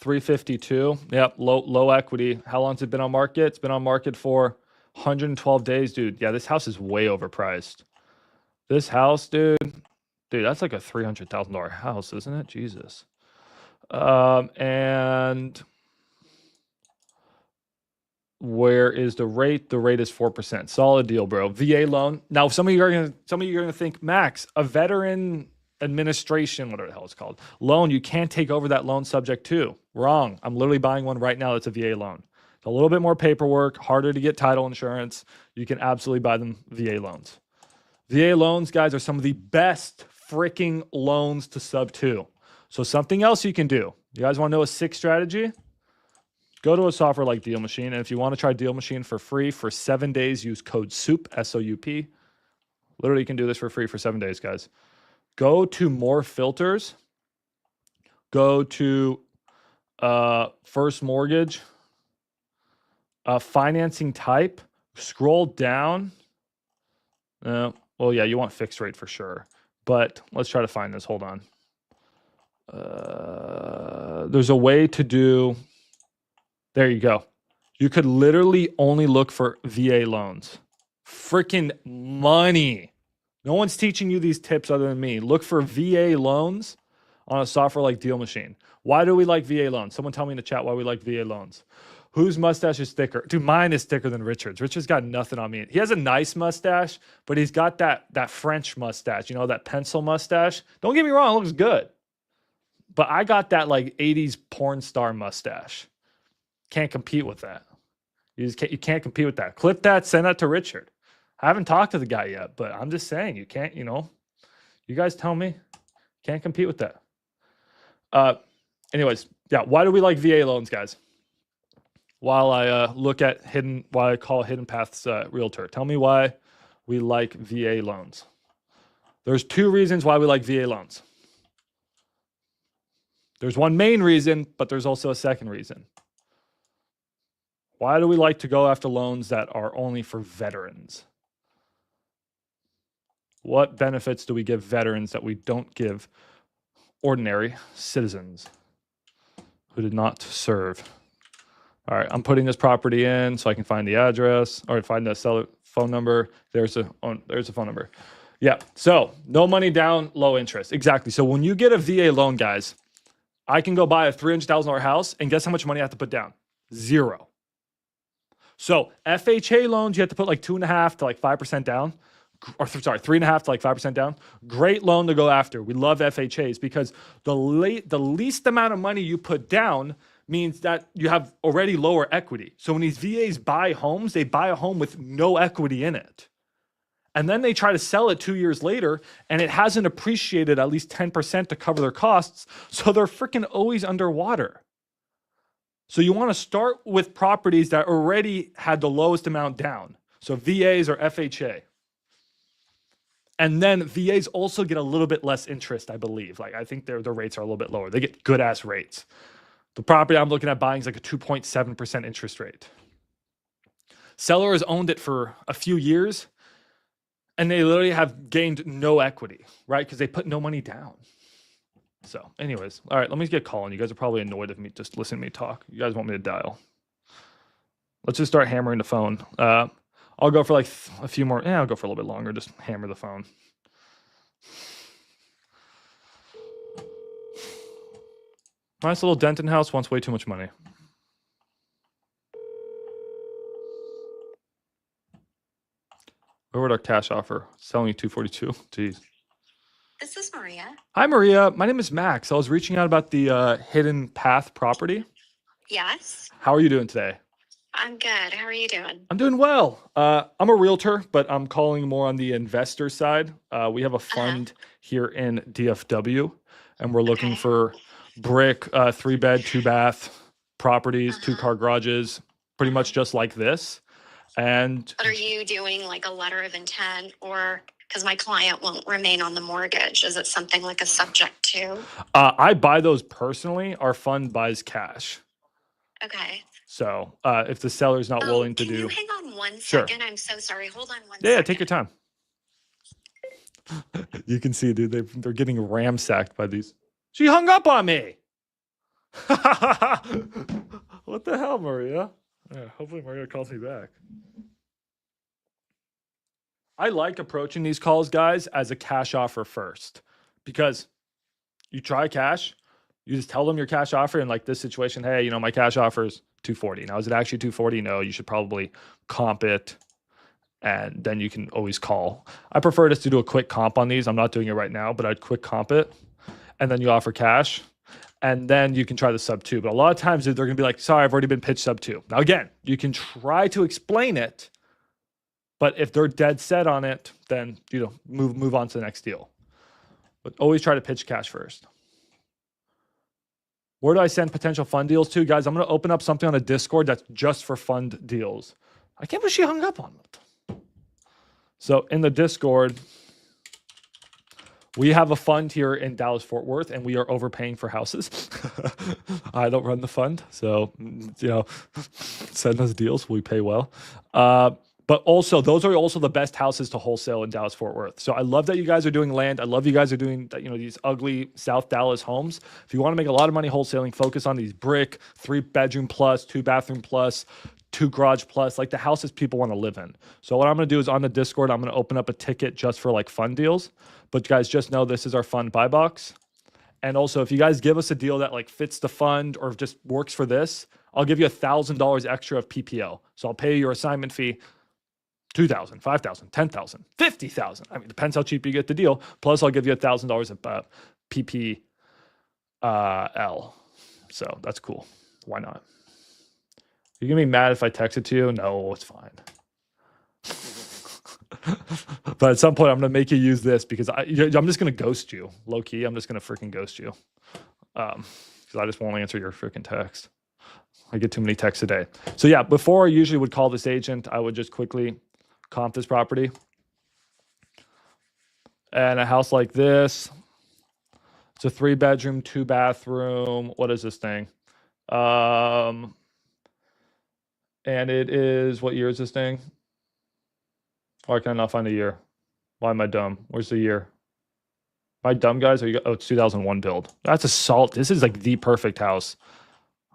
$352. Yep, low equity. How long's it been on market? It's been on market for 112 days, dude. Yeah, this house is way overpriced. This house, dude, that's like a $300,000 house, isn't it? Jesus. And where is the rate? The rate is 4%. Solid deal, bro. VA loan. Now, some of you are gonna think, Max, a veteran administration, whatever the hell it's called, loan, you can't take over that loan subject to. Wrong. I'm literally buying one right now that's a VA loan. It's a little bit more paperwork, harder to get title insurance. You can absolutely buy them VA loans. VA loans, guys, are some of the best freaking loans to sub to. So something else you can do. You guys want to know a sick strategy? Go to a software like Deal Machine, and if you want to try Deal Machine for free for 7 days, use code SOUP, S-O-U-P. Literally, you can do this for free for 7 days, guys. Go to more filters. Go to first mortgage, financing type. Scroll down. Well, yeah, you want fixed rate for sure. But let's try to find this. Hold on. There's a way to do. There you go. You could literally only look for VA loans. Freaking money. No one's teaching you these tips other than me. Look for VA loans on a software like Deal Machine. Why do we like VA loans? Someone tell me in the chat why we like VA loans. Whose mustache is thicker? Dude, mine is thicker than Richard's. Richard's got nothing on me. He has a nice mustache, but he's got that French mustache, that pencil mustache. Don't get me wrong, it looks good. But I got that like 80s porn star mustache. Can't compete with that. You can't compete with that. Clip that, send that to Richard. I haven't talked to the guy yet, but I'm just saying you can't, you guys tell me. Can't compete with that. Anyways, yeah, why do we like VA loans, guys? While I call Hidden Paths Realtor. Tell me why we like VA loans. There's two reasons why we like VA loans. There's one main reason, but there's also a second reason. Why do we like to go after loans that are only for veterans? What benefits do we give veterans that we don't give ordinary citizens who did not serve? All right, I'm putting this property in so I can find the address or find the seller phone number. There's a phone number. Yeah, so no money down, low interest. Exactly. So when you get a VA loan, guys, I can go buy a $300,000 house and guess how much money I have to put down? Zero. So FHA loans, you have to put like 2.5 to like 5% down. Or sorry, 3.5 to like 5% down. Great loan to go after. We love FHAs because the least amount of money you put down means that you have already lower equity. So when these VAs buy homes, they buy a home with no equity in it. And then they try to sell it 2 years later and it hasn't appreciated at least 10% to cover their costs. So they're freaking always underwater. So you want to start with properties that already had the lowest amount down. So VAs or FHA. And then VAs also get a little bit less interest, I believe. Like I think their rates are a little bit lower. They get good ass rates. The property I'm looking at buying is like a 2.7% interest rate. Seller has owned it for a few years and they literally have gained no equity, right? Because they put no money down. So anyways, all right, let me get calling. You guys are probably annoyed of me just listening to me talk. You guys want me to dial. Let's just start hammering the phone. I'll go for like a few more. Yeah, I'll go for a little bit longer. Just hammer the phone. Nice little Denton house wants way too much money. Where would our cash offer? Selling you 242. Jeez. This is Maria. Hi, Maria. My name is Max. I was reaching out about the Hidden Path property. Yes, How are you doing today? I'm good. How are you doing? I'm doing well. I'm a realtor, but I'm calling more on the investor side. We have a fund here in DFW, and we're looking Okay. for brick, 3-bed, 2-bath properties, 2-car garages, pretty much just like this. And But are you doing like a letter of intent or because my client won't remain on the mortgage? Is it something like a subject to? I buy those personally. Our fund buys cash. Okay. So if the seller's not willing to can you do, hang on one Sure. second? I'm so sorry. Hold on one yeah, second. take your time. You can see, dude, they're getting ramsacked by these. She hung up on me. What the hell, Maria? Yeah, hopefully Maria calls me back. I like approaching these calls, guys, as a cash offer first, because you try cash, you just tell them your cash offer in like this situation. Hey, you know, my cash offer is 240. Now, is it actually 240? No, you should probably comp it, and then you can always call. I prefer just to do a quick comp on these. I'm not doing it right now, but I'd quick comp it, and then you offer cash, and then you can try the sub 2. But a lot of times they're going to be like, sorry, I've already been pitched sub 2. Now, again, you can try to explain it, but if they're dead set on it, then, you know, move on to the next deal. But always try to pitch cash first. Where do I send potential fund deals to? Guys, I'm going to open up something on a Discord that's just for fund deals. I can't believe she hung up on it. So in the Discord, we have a fund here in Dallas, Fort Worth, and we are overpaying for houses. I don't run the fund. So, you know, send us deals. We pay well. But also, those are also the best houses to wholesale in Dallas, Fort Worth. So I love that you guys are doing land. I love you guys are doing, you know, these ugly South Dallas homes. If you want to make a lot of money wholesaling, focus on these brick, 3-bedroom plus, 2-bathroom plus, 2-garage plus, like the houses people want to live in. So what I'm going to do is on the Discord, I'm going to open up a ticket just for like fund deals. But guys, just know this is our fund buy box. And also, if you guys give us a deal that like fits the fund or just works for this, I'll give you $1,000 extra of PPO. So I'll pay your assignment fee. 2,000, 5,000, 10,000, 50,000. I mean, depends how cheap you get the deal. Plus, I'll give you $1,000 of PPL. So that's cool. Why not? You're gonna be mad if I text it to you? No, it's fine. But at some point, I'm gonna make you use this because I'm just gonna ghost you, low key. I'm just gonna freaking ghost you, because I just won't answer your freaking text. I get too many texts a day. So yeah, before I usually would call this agent, I would just quickly comp this property. And a house like this, it's a 3-bedroom, 2-bathroom. What is this thing? And it is, what year is this thing? Why can I not find a year? Why am I dumb? Where's the year? Am I dumb, guys? Are you? Oh, it's 2001 build. That's a salt. This is like the perfect house.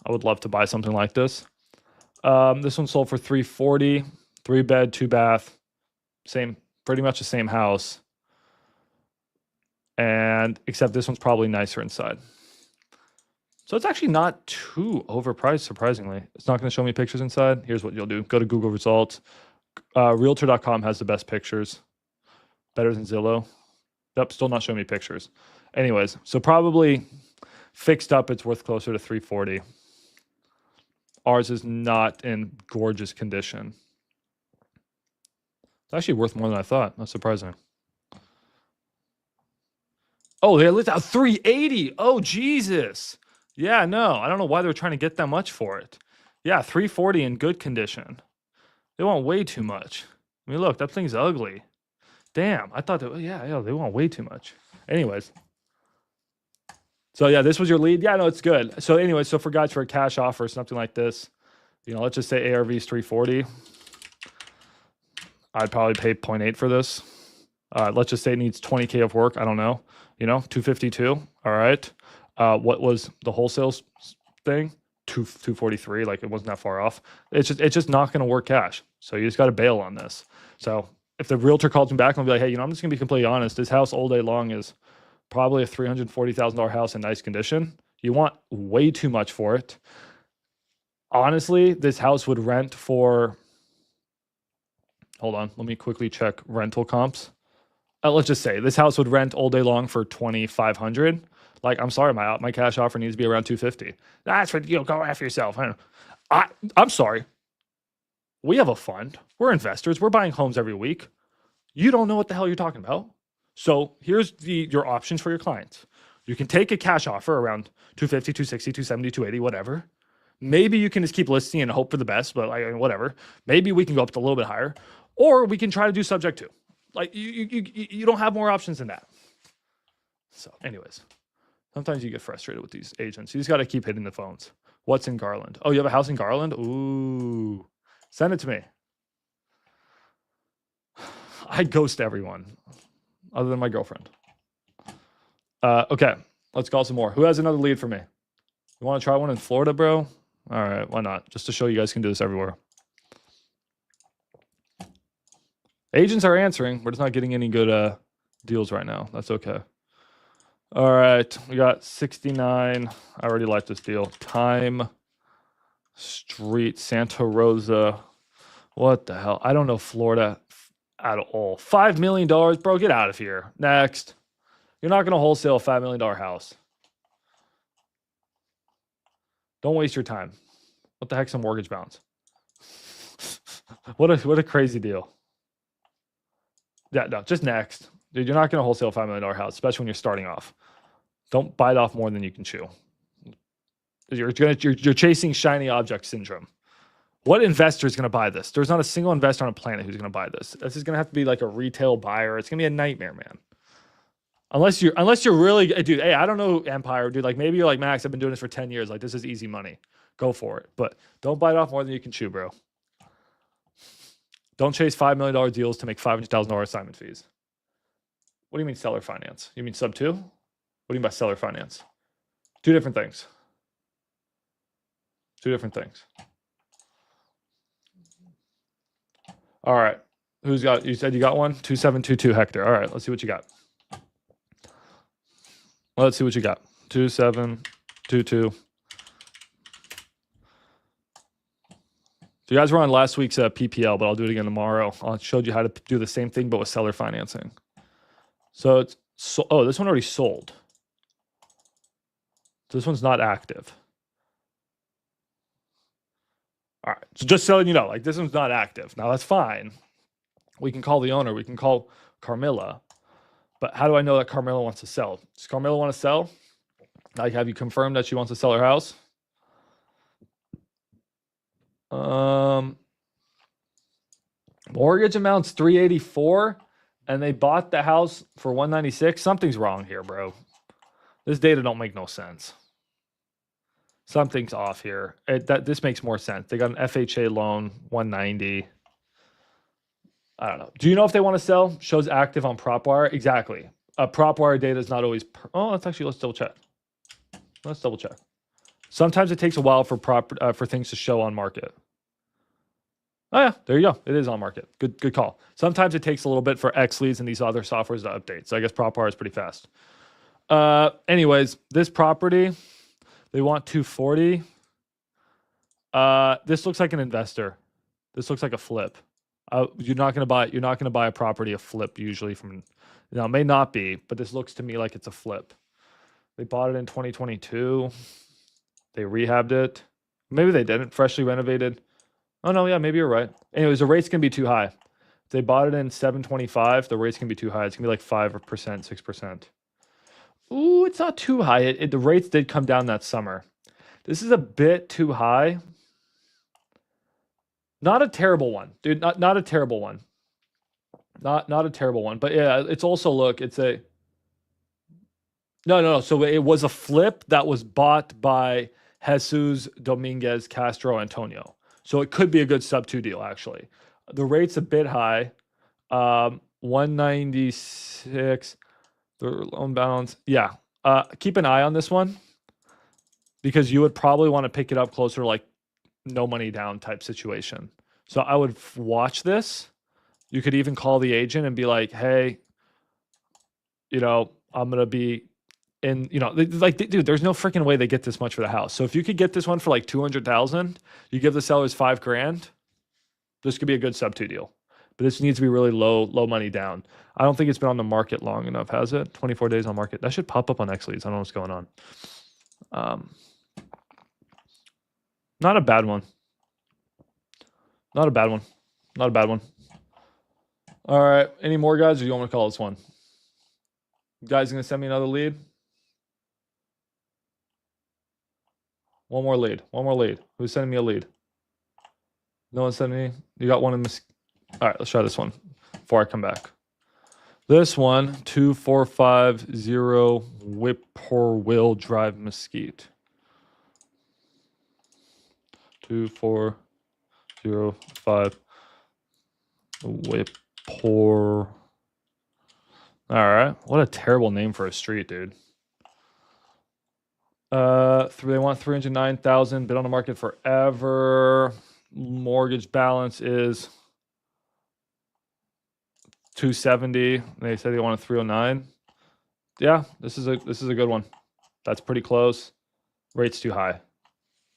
I would love to buy something like this. This one sold for 340, 3-bed, 2-bath, same, pretty much the same house. And except this one's probably nicer inside. So it's actually not too overpriced, surprisingly. It's not going to show me pictures inside. Here's what you'll do. Go to Google results. Realtor.com has the best pictures. Better than Zillow. Yep, still not showing me pictures. Anyways, so probably fixed up, it's worth closer to 340. Ours is not in gorgeous condition. It's actually worth more than I thought. That's surprising. Oh, they lit out 380. Oh, Jesus. Yeah, no, I don't know why they were trying to get that much for it. Yeah, 340 in good condition. They want way too much. I mean, look, that thing's ugly. Damn, I thought that, yeah, they want way too much. Anyways. So yeah, this was your lead. Yeah, no, it's good. So anyway, so for guys, for a cash offer, something like this, you know, let's just say ARV is 340. I'd probably pay 0.8 for this. Let's just say it needs 20K of work. I don't know, you know, 252. All right. What was the wholesale thing? 243. Like it wasn't that far off. It's just not going to work cash. So you just got to bail on this. So if the realtor calls me back, I'll be like, hey, you know, I'm just gonna be completely honest. This house all day long is probably a $340,000 house in nice condition. You want way too much for it. Honestly, this house would rent for, hold on, let me quickly check rental comps. Let's just say this house would rent all day long for 2,500. Like, I'm sorry, my cash offer needs to be around 250. That's what, you know, go after yourself. I'm sorry. We have a fund. We're investors. We're buying homes every week. You don't know what the hell you're talking about. So here's your options for your clients. You can take a cash offer around 250, 260, 270, 280, whatever. Maybe you can just keep listing and hope for the best, but like, whatever. Maybe we can go up to a little bit higher, or we can try to do subject to. Like you don't have more options than that. So anyways, sometimes you get frustrated with these agents. You just got to keep hitting the phones. What's in Garland? Oh, you have a house in Garland? Ooh, send it to me. I ghost everyone other than my girlfriend. Okay, let's call some more. Who has another lead for me? You want to try one in Florida, bro? All right, why not? Just to show you guys can do this everywhere. Agents are answering. We're just not getting any good deals right now. That's okay. All right, we got 69. I already like this deal. Time Street, Santa Rosa. What the hell? I don't know Florida at all. $5 million, bro. Get out of here. Next. You're not going to wholesale a $5 million house. Don't waste your time. What the heck's a mortgage balance? What a crazy deal. Yeah, no, just next. Dude, you're not going to wholesale a $5 million house, especially when you're starting off. Don't bite off more than you can chew. You're chasing shiny object syndrome. What investor is going to buy this? There's not a single investor on a planet who's going to buy this. This is going to have to be like a retail buyer. It's going to be a nightmare, man. Unless you're really, dude, hey, I don't know Empire, dude. Like maybe you're like, Max, I've been doing this for 10 years. Like this is easy money. Go for it. But don't bite off more than you can chew, bro. Don't chase $5 million deals to make $500,000 assignment fees. What do you mean seller finance? You mean sub 2? What do you mean by seller finance? Two different things. Two different things. All right. Who's got, you said you got one? 2722 Hector. All right. Let's see what you got. Let's see what you got. 2722. So you guys were on last week's PPL, but I'll do it again tomorrow. I showed you how to do the same thing, but with seller financing. So it's, oh, this one already sold. This one's not active. All right. So just so you know, like this one's not active. Now that's fine. We can call the owner. We can call Carmilla. But how do I know that Carmilla wants to sell? Does Carmilla want to sell? Like, have you confirmed that she wants to sell her house? Mortgage amount's 384, and they bought the house for 196. Something's wrong here, bro. This data don't make no sense. Something's off here. This makes more sense. They got an FHA loan, 190. I don't know. Do you know if they want to sell? Shows active on PropWire. Exactly. PropWire data is not always. Let's double check. Let's double check. Sometimes it takes a while for things to show on market. Oh yeah, there you go. It is on market. Good call. Sometimes it takes a little bit for X leads and these other softwares to update. So I guess PropWire is pretty fast. Anyways, this property, they want 240. This looks like an investor. This looks like a flip. You're not gonna buy a property a flip usually from. Now it may not be, but this looks to me like it's a flip. They bought it in 2022. They rehabbed it. Maybe they didn't. Freshly renovated. Oh no, yeah, maybe you're right. Anyways, the rate's gonna be too high. If they bought it in 725, the rate's gonna be too high. It's gonna be like 5%, 6%. Ooh, it's not too high. The rates did come down that summer. This is a bit too high. Not a terrible one, dude. Not a terrible one. Not a terrible one. But yeah, it's also it's a no. So it was a flip that was bought by Jesus Dominguez Castro Antonio. So it could be a good sub 2 deal, actually. The rate's a bit high. 196. The loan balance. Yeah. Keep an eye on this one because you would probably want to pick it up closer to like no money down type situation. So I would watch this. You could even call the agent and be like, hey, I'm going to be in, like, dude, there's no freaking way they get this much for the house. So if you could get this one for like 200,000, you give the sellers $5,000, this could be a good sub 2 deal. But this needs to be really low money down. I don't think it's been on the market long enough, has it? 24 days on market. That should pop up on X Leads. I don't know what's going on. Not a bad one. Not a bad one. Not a bad one. All right. Any more guys, or do you want me to call this one? You guys going to send me another lead? One more lead. Who's sending me a lead? No one's sending me? You got one in this. All right, let's try this one before I come back. This one, 2450 Whippoorwill Drive, Mesquite. 2405 Whippoor. All right, what a terrible name for a street, dude. They want 309,000. Been on the market forever. Mortgage balance is 270. They said they want a 309. Yeah, this is a good one. That's pretty close. Rate's too high.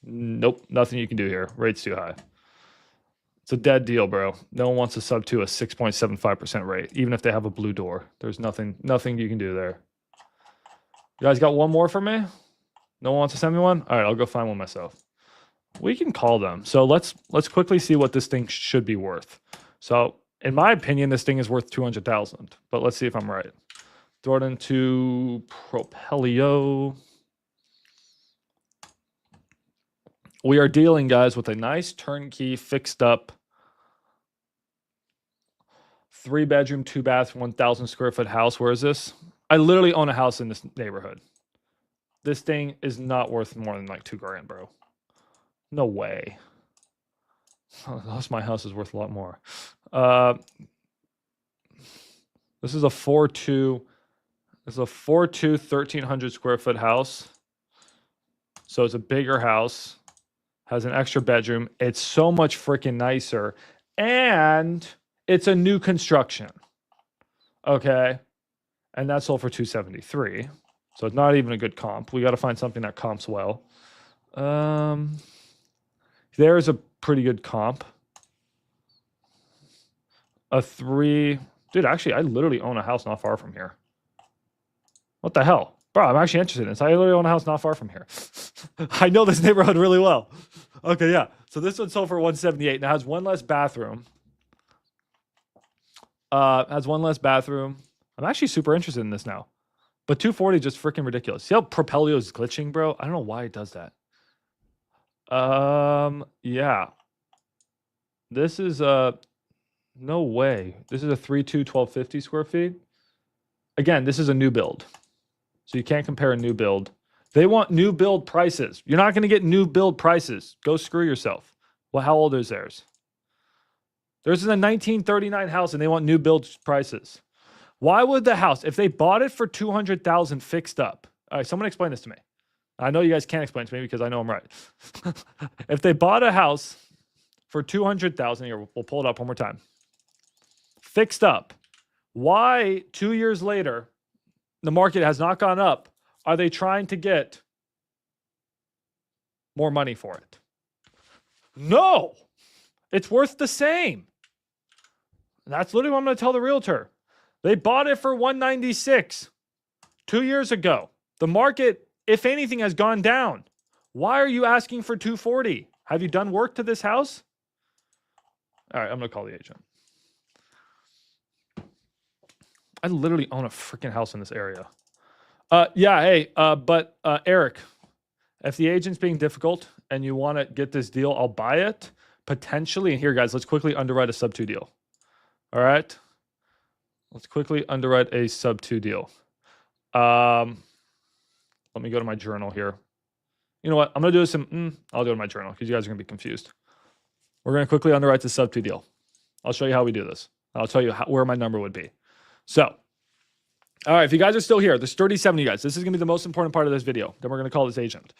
Nope, nothing you can do here. Rate's too high. It's a dead deal, bro. No one wants to sub to a 6.75% rate, even if they have a blue door. There's nothing you can do there. You guys got one more for me? No one wants to send me one? All right, I'll go find one myself. We can call them. So let's quickly see what this thing should be worth. So in my opinion, this thing is worth 200,000, but let's see if I'm right. Throw it into Propelio. We are dealing, guys, with a nice turnkey, fixed up 3-bedroom, 2-bath, 1,000 square foot house. Where is this? I literally own a house in this neighborhood. This thing is not worth more than like $2,000, bro. No way. Unless my house is worth a lot more. This is a 4.2. This is a 4.2, 1,300 square foot house. So it's a bigger house. Has an extra bedroom. It's so much freaking nicer. And it's a new construction. Okay. And that's sold for 273. So it's not even a good comp. We got to find something that comps well. There's a pretty good comp. A 3. Dude, actually, I literally own a house not far from here. What the hell? Bro, I'm actually interested in this. I literally own a house not far from here. I know this neighborhood really well. Okay, yeah. So this one sold for 178. Now has one less bathroom. Has one less bathroom. I'm actually super interested in this now. But 240 is just freaking ridiculous. See how Propelio is glitching, bro? I don't know why it does that. Yeah. This is No way. This is a 3.2, 1250 square feet. Again, this is a new build. So you can't compare a new build. They want new build prices. You're not going to get new build prices. Go screw yourself. Well, how old is theirs? Theirs is a 1939 house and they want new build prices. Why would the house, if they bought it for 200,000 fixed up? All right, someone explain this to me. I know you guys can't explain it to me because I know I'm right. If they bought a house for 200,000, here, we'll pull it up one more time. Fixed up. Why 2 years later, the market has not gone up? Are they trying to get more money for it? No, it's worth the same. That's literally what I'm going to tell the realtor. They bought it for 196 2 years ago. The market, if anything, has gone down. Why are you asking for 240? Have you done work to this house? All right, I'm going to call the agent. I literally own a freaking house in this area. Yeah, hey, but Eric, if the agent's being difficult and you want to get this deal, I'll buy it potentially. And here, guys, let's quickly underwrite a sub 2 deal. All right. Let's quickly underwrite a sub 2 deal. Let me go to my journal here. You know what? I'm going to do this I'll do it in my journal because you guys are going to be confused. We're going to quickly underwrite the sub 2 deal. I'll show you how we do this. I'll tell you where my number would be. So, all right, if you guys are still here, there's 37 of you guys. This is going to be the most important part of this video. Then we're going to call this agent.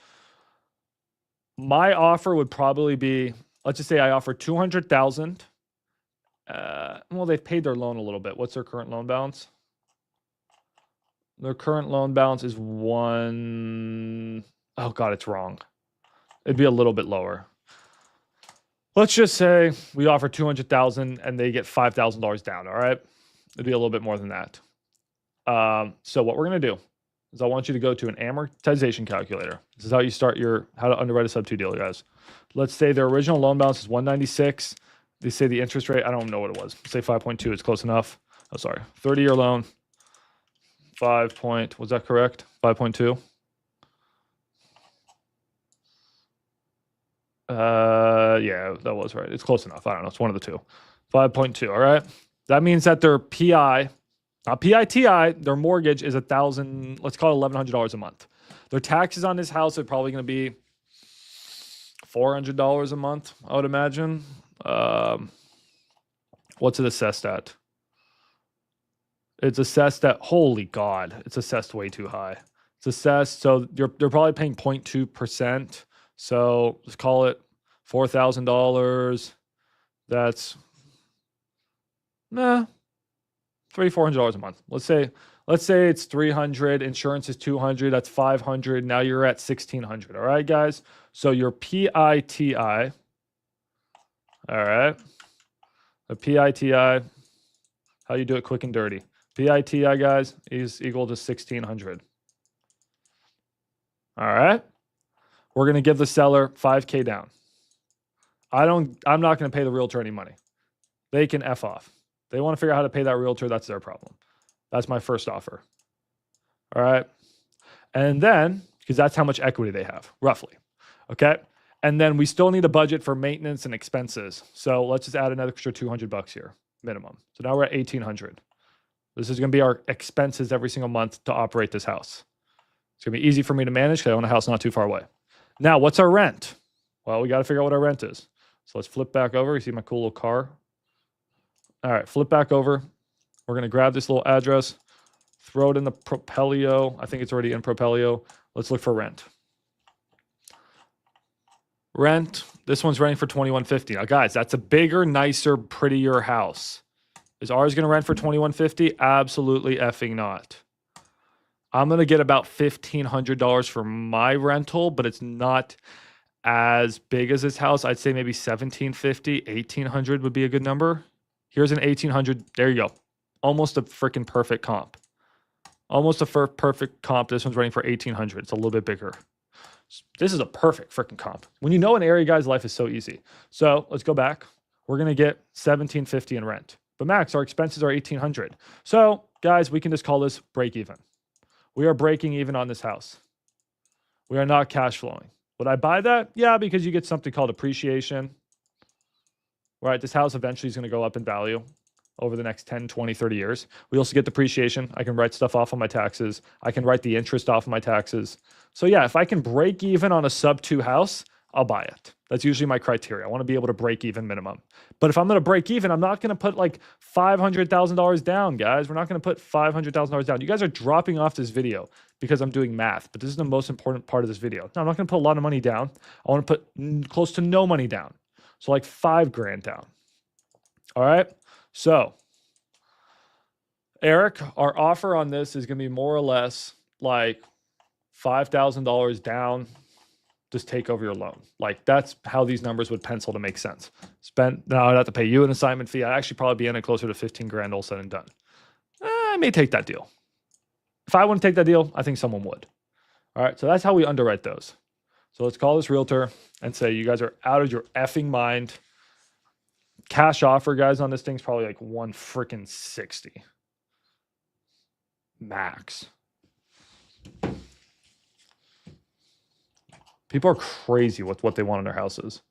My offer would probably be, let's just say I offer 200,000. Well, they've paid their loan a little bit. What's their current loan balance? Their current loan balance is oh God, it's wrong. It'd be a little bit lower. Let's just say we offer 200,000 and they get $5,000 down. All right. It'd be a little bit more than that. So what we're going to do is I want you to go to an amortization calculator. This is how you start how to underwrite a sub 2 deal, guys. Let's say their original loan balance is 196. They say the interest rate, I don't know what it was. Say 5.2, it's close enough. Oh, sorry. 30-year loan, was that correct? 5.2? Yeah, that was right. It's close enough. I don't know. It's one of the two. 5.2, all right? That means that their PI, not PITI, their mortgage is $1,000, let's call it $1,100 a month. Their taxes on this house are probably going to be $400 a month, I would imagine. What's it assessed at? It's assessed at, holy God, it's assessed way too high. It's assessed, so they're probably paying 0.2%. So let's call it $4,000. That's $300-$400 a month. Let's say it's 300. Insurance is 200. That's 500. Now you're at 1,600. All right, guys. So your PITI. All right. The PITI. How you do it quick and dirty. PITI, guys, is equal to 1,600. All right. We're going to give the seller $5K down. I'm not going to pay the realtor any money. They can F off. They want to figure out how to pay that realtor. That's their problem. That's my first offer. All right. And then, because that's how much equity they have, roughly. Okay. And then we still need a budget for maintenance and expenses. So let's just add another extra $200 here, minimum. So now we're at 1,800. This is going to be our expenses every single month to operate this house. It's going to be easy for me to manage because I own a house not too far away. Now, what's our rent? Well, we got to figure out what our rent is. So let's flip back over. You see my cool little car? All right, flip back over. We're going to grab this little address, throw it in the Propelio. I think it's already in Propelio. Let's look for rent. Rent, this one's renting for $2,150. Now, guys, that's a bigger, nicer, prettier house. Is ours going to rent for $2,150? Absolutely effing not. I'm going to get about $1,500 for my rental, but it's not as big as this house. I'd say maybe $1,750, $1,800 would be a good number. Here's an $1,800. There you go. Almost a freaking perfect comp. Almost a perfect comp. This one's running for $1,800. It's a little bit bigger. This is a perfect freaking comp. When you know an area, guys, life is so easy. So let's go back. We're going to get $1,750 in rent. But max, our expenses are $1,800. So guys, we can just call this break even. We are breaking even on this house. We are not cash flowing. Would I buy that? Yeah, because you get something called appreciation. right? This house eventually is going to go up in value over the next 10, 20, 30 years. We also get depreciation. I can write stuff off on my taxes. I can write the interest off of my taxes. So yeah, if I can break even on a sub 2 house, I'll buy it. That's usually my criteria. I want to be able to break even minimum. But if I'm going to break even, I'm not going to put like $500,000 down, guys. We're not going to put $500,000 down. You guys are dropping off this video because I'm doing math, but this is the most important part of this video. No, I'm not going to put a lot of money down. I want to put close to no money down. So like 5 grand down. All right. So Eric, our offer on this is going to be more or less like $5,000 down. Just take over your loan. Like that's how these numbers would pencil to make sense. Now I'd have to pay you an assignment fee. I'd actually probably be in it closer to 15 grand all said and done. I may take that deal. If I wouldn't take that deal, I think someone would. All right, so that's how we underwrite those. So let's call this realtor and say you guys are out of your effing mind. Cash offer, guys, on this thing's probably like 160 max. People are crazy with what they want in their houses.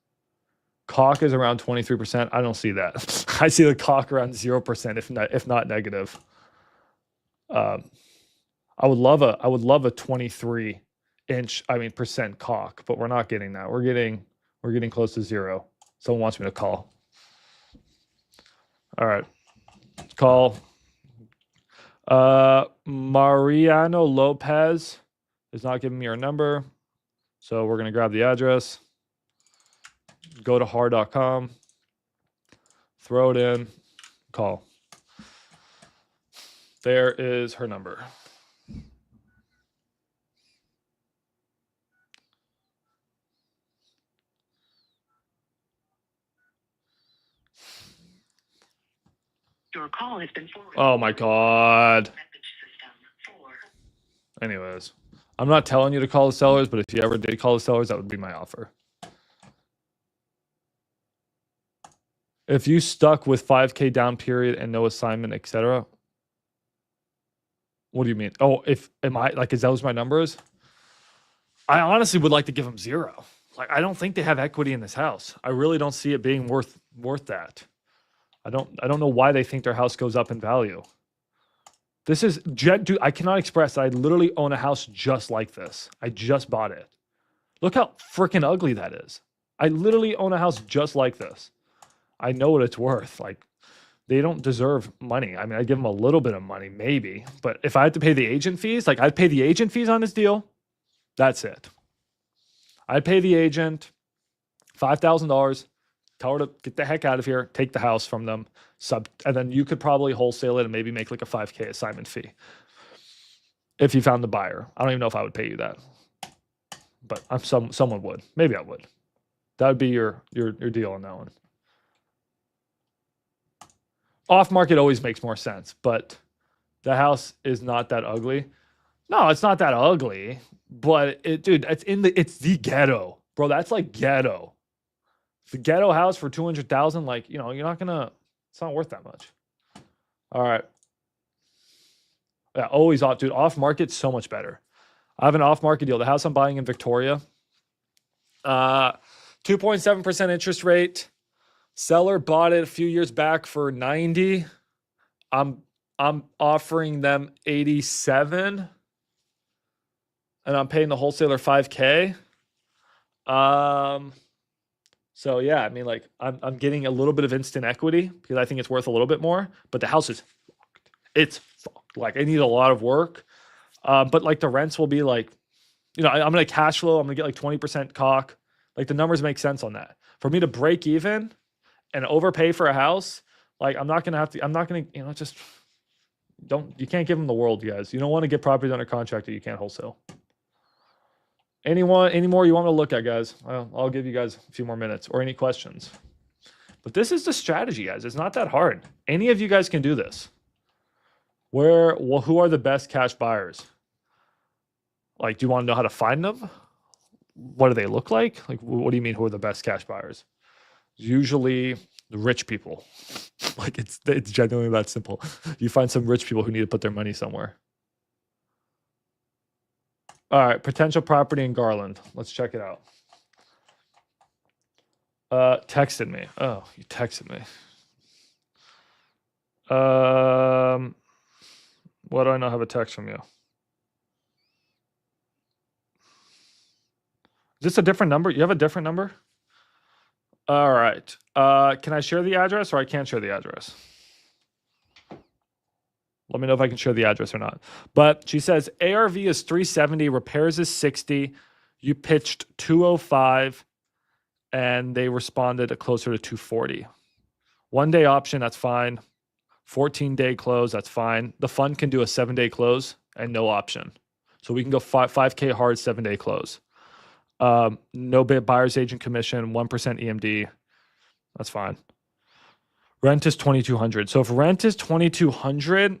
Caulk is around 23%. I don't see that. I see the caulk around 0%, if not negative. I would love a 23 inch, percent caulk, but we're not getting that. We're getting close to 0. Someone wants me to call. All right, call. Mariano Lopez is not giving me her number. So we're going to grab the address, go to har.com, throw it in, call. There is her number. Your call has been forwarded. Oh my God. Anyways, I'm not telling you to call the sellers, but if you ever did call the sellers, that would be my offer. If you stuck with 5K down period and no assignment, etc. What do you mean? Oh, is those my numbers? I honestly would like to give them 0. Like, I don't think they have equity in this house. I really don't see it being worth that. I don't know why they think their house goes up in value. This is, dude, I cannot express. I literally own a house just like this. I just bought it. Look how freaking ugly that is. I literally own a house just like this. I know what it's worth. Like, they don't deserve money. I mean, I'd give them a little bit of money, maybe. But if I had to pay the agent fees, like I'd pay the agent fees on this deal. That's it. I'd pay the agent $5,000. Tell her to get the heck out of here. Take the house from them. And then you could probably wholesale it and maybe make like a 5K assignment fee. If you found the buyer. I don't even know if I would pay you that. But someone would. Maybe I would. That would be your deal on that one. Off market always makes more sense, but the house is not that ugly. No, it's not that ugly, but it's the ghetto, bro. That's like ghetto. The ghetto house for 200,000, like, you're not gonna. It's not worth that much. All right. Yeah, always off, dude. Off market, so much better. I have an off market deal. The house I'm buying in Victoria, 2.7% interest rate. Seller bought it a few years back for 90. I'm offering them 87, and I'm paying the wholesaler 5K. So yeah, I mean, like I'm getting a little bit of instant equity because I think it's worth a little bit more. But the house is fucked. It's fucked. Like, I need a lot of work. But like the rents will be like, I'm gonna cash flow. I'm gonna get like 20% caulk. Like, the numbers make sense on that. For me to break even and overpay for a house, like, I'm not gonna, just you can't give them the world, you guys. You don't want to get properties under contract that you can't wholesale. Any more you want me to look at, guys? I'll give you guys a few more minutes, or any questions. But this is the strategy, guys. It's not that hard. Any of you guys can do this. Who are the best cash buyers? Like, do you want to know how to find them? What do they look like? Like, what do you mean, who are the best cash buyers? Usually the rich people. Like, it's genuinely that simple. You find some rich people who need to put their money somewhere. All right, potential property in Garland. Let's check it out. Texted me. Oh, you texted me. Why do I not have a text from you? Is this a different number? You have a different number? All right. Can I share the address or I can't share the address? Let me know if I can share the address or not. But she says ARV is 370, repairs is 60. You pitched 205 and they responded at closer to 240. 1 day option, that's fine. 14-day close, that's fine. The fund can do a 7-day close and no option. So we can go 5K hard, 7-day close. No buyer's agent commission, 1% EMD. That's fine. Rent is 2,200. So if rent is 2,200,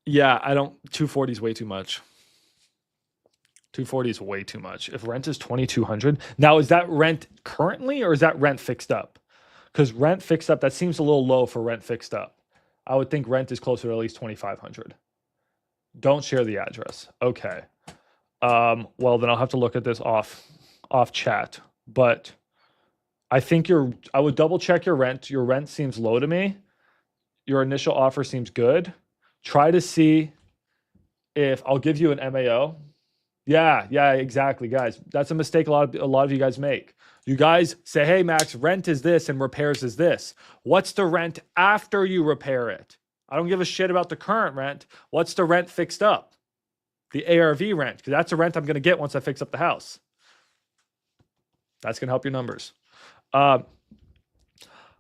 yeah, 240 is way too much. 240 is way too much. If rent is 2,200, now is that rent currently or is that rent fixed up? Because rent fixed up, that seems a little low for rent fixed up. I would think rent is closer to at least 2,500. Don't share the address. Okay. Well, then I'll have to look at this off chat. But I think I would double check your rent. Your rent seems low to me. Your initial offer seems good. Try to see if I'll give you an MAO. Yeah, exactly, guys. That's a mistake a lot of you guys make. You guys say, hey, Max, rent is this and repairs is this. What's the rent after you repair it? I don't give a shit about the current rent. What's the rent fixed up? The ARV rent, because that's the rent I'm going to get once I fix up the house. That's going to help your numbers.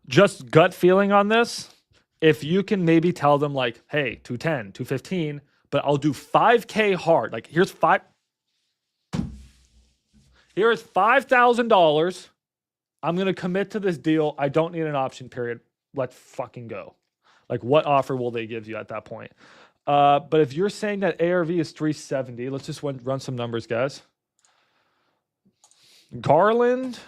Just gut feeling on this. If you can maybe tell them like, hey, 210, 215, but I'll do 5K hard. Like here's $5,000. I'm going to commit to this deal. I don't need an option period. Let's fucking go. Like what offer will they give you at that point? But if you're saying that ARV is 370, let's just run some numbers, guys. Garland.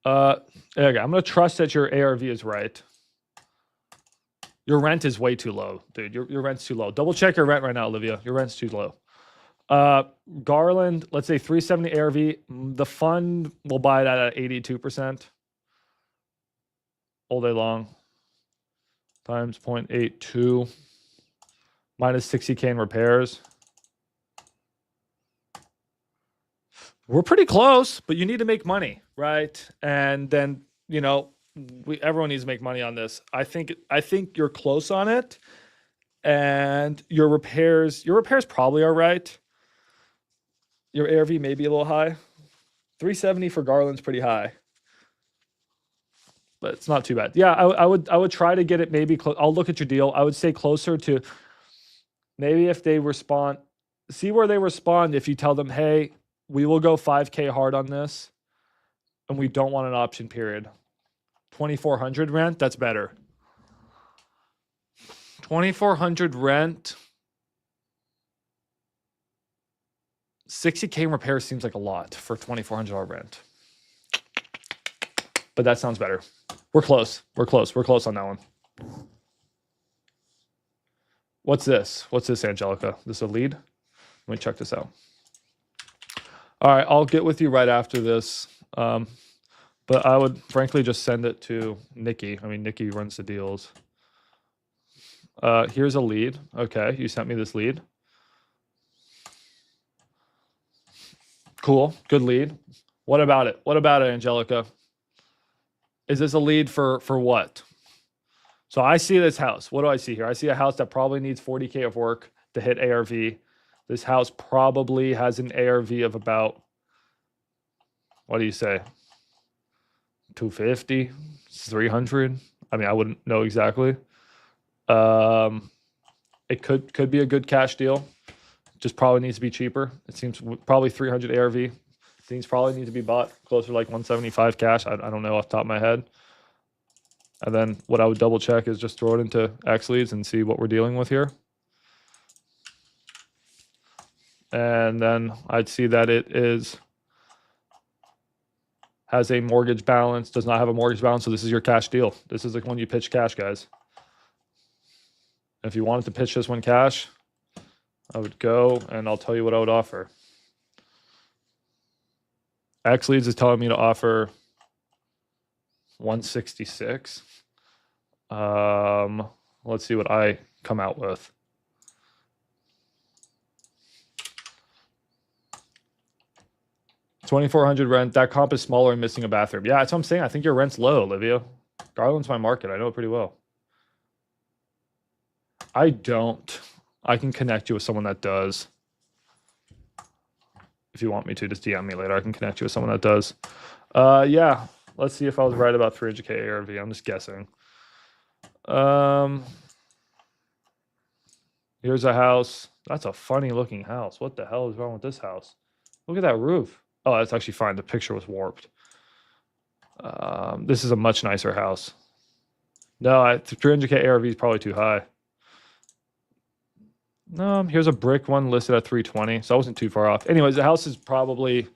Okay, I'm going to trust that your ARV is right. Your rent is way too low, dude. Your rent's too low. Double check your rent right now, Olivia. Your rent's too low. Garland, let's say 370 ARV. The fund will buy that at 82% all day long. Times 0.82 minus 60K in repairs. We're pretty close, but you need to make money, right? And then, everyone needs to make money on this. I think you're close on it. And your repairs probably are right. Your ARV may be a little high. 370 for Garland's pretty high. But it's not too bad. Yeah, I would try to get it maybe I'll look at your deal. I would say closer to maybe if they respond, see where they respond if you tell them, hey, we will go 5K hard on this and we don't want an option period. 2,400 rent, that's better. 2,400 rent. 60K in repair seems like a lot for $2,400 rent. But that sounds better. We're close. We're close on that one. What's this? What's this, Angelica? This a lead? Let me check this out. All right, I'll get with you right after this. But I would frankly just send it to Nikki. I mean, Nikki runs the deals. Here's a lead. Okay, you sent me this lead. Cool, good lead. What about it? What about it, Angelica? Is this a lead for what? So I see this house. What do I see here? I see a house that probably needs 40K of work to hit ARV. This house probably has an ARV of about, what do you say? 250, 300. I mean, I wouldn't know exactly. It could be a good cash deal. Just probably needs to be cheaper. It seems probably 300 ARV. Things probably need to be bought closer to like 175 cash. I don't know off the top of my head. And then what I would double check is just throw it into X leads and see what we're dealing with here. And then I'd see that it has a mortgage balance, does not have a mortgage balance. So this is your cash deal. This is like when you pitch cash, guys. If you wanted to pitch this one cash, I would go and I'll tell you what I would offer. X Leads is telling me to offer 166. Let's see what I come out with. $2,400 rent. That comp is smaller and missing a bathroom. Yeah, that's what I'm saying. I think your rent's low, Olivia. Garland's my market. I know it pretty well. I don't. I can connect you with someone that does. If you want me to, just DM me later. I can connect you with someone that does. Yeah. Let's see if I was right about 300K ARV. I'm just guessing. Here's a house. That's a funny looking house. What the hell is wrong with this house? Look at that roof. Oh, that's actually fine. The picture was warped. This is a much nicer house. No, 300K ARV is probably too high. No, here's a brick one listed at 320, so I wasn't too far off. Anyways, the house is probably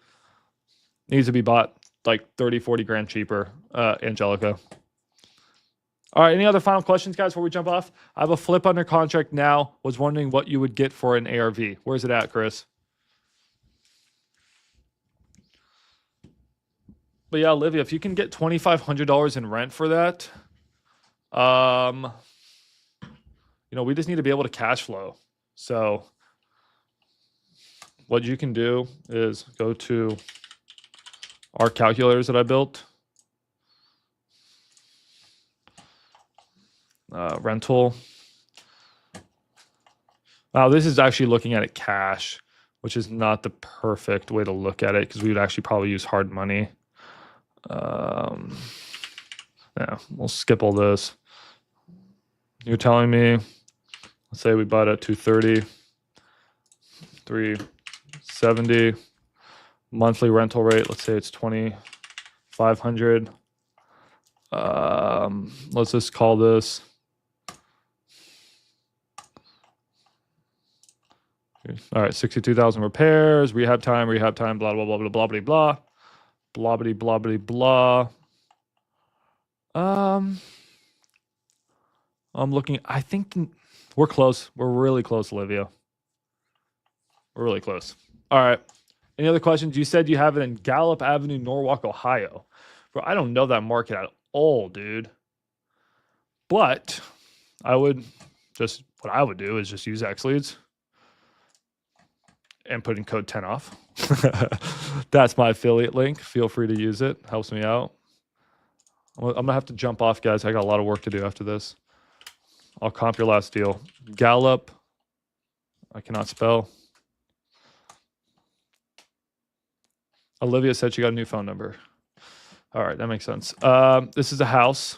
needs to be bought like 30, 40 grand cheaper, Angelica. All right, any other final questions, guys, before we jump off? I have a flip under contract now. Was wondering what you would get for an ARV. Where's it at, Chris? But yeah, Olivia, if you can get $2,500 in rent for that, we just need to be able to cash flow. So what you can do is go to our calculators that I built. Rental. Now, this is actually looking at it cash, which is not the perfect way to look at it because we would actually probably use hard money. Yeah, we'll skip all this. You're telling me, let's say we bought at 230, 370, monthly rental rate. Let's say it's 2,500. Let's just call this. All right, 62,000 repairs, rehab time, blah, blah, blah, blah, blah, blah, blah, blah, blah, blah, blah. I'm looking, I think we're close. We're really close, Olivia. We're really close. All right. Any other questions? You said you have it in Gallup Avenue, Norwalk, Ohio. Bro, I don't know that market at all, dude. But what I would do is just use X Leads and put in code 10 off. That's my affiliate link. Feel free to use it. Helps me out. I'm going to have to jump off, guys. I got a lot of work to do after this. I'll comp your last deal. Gallup. I cannot spell. Olivia said she got a new phone number. All right, that makes sense. This is a house.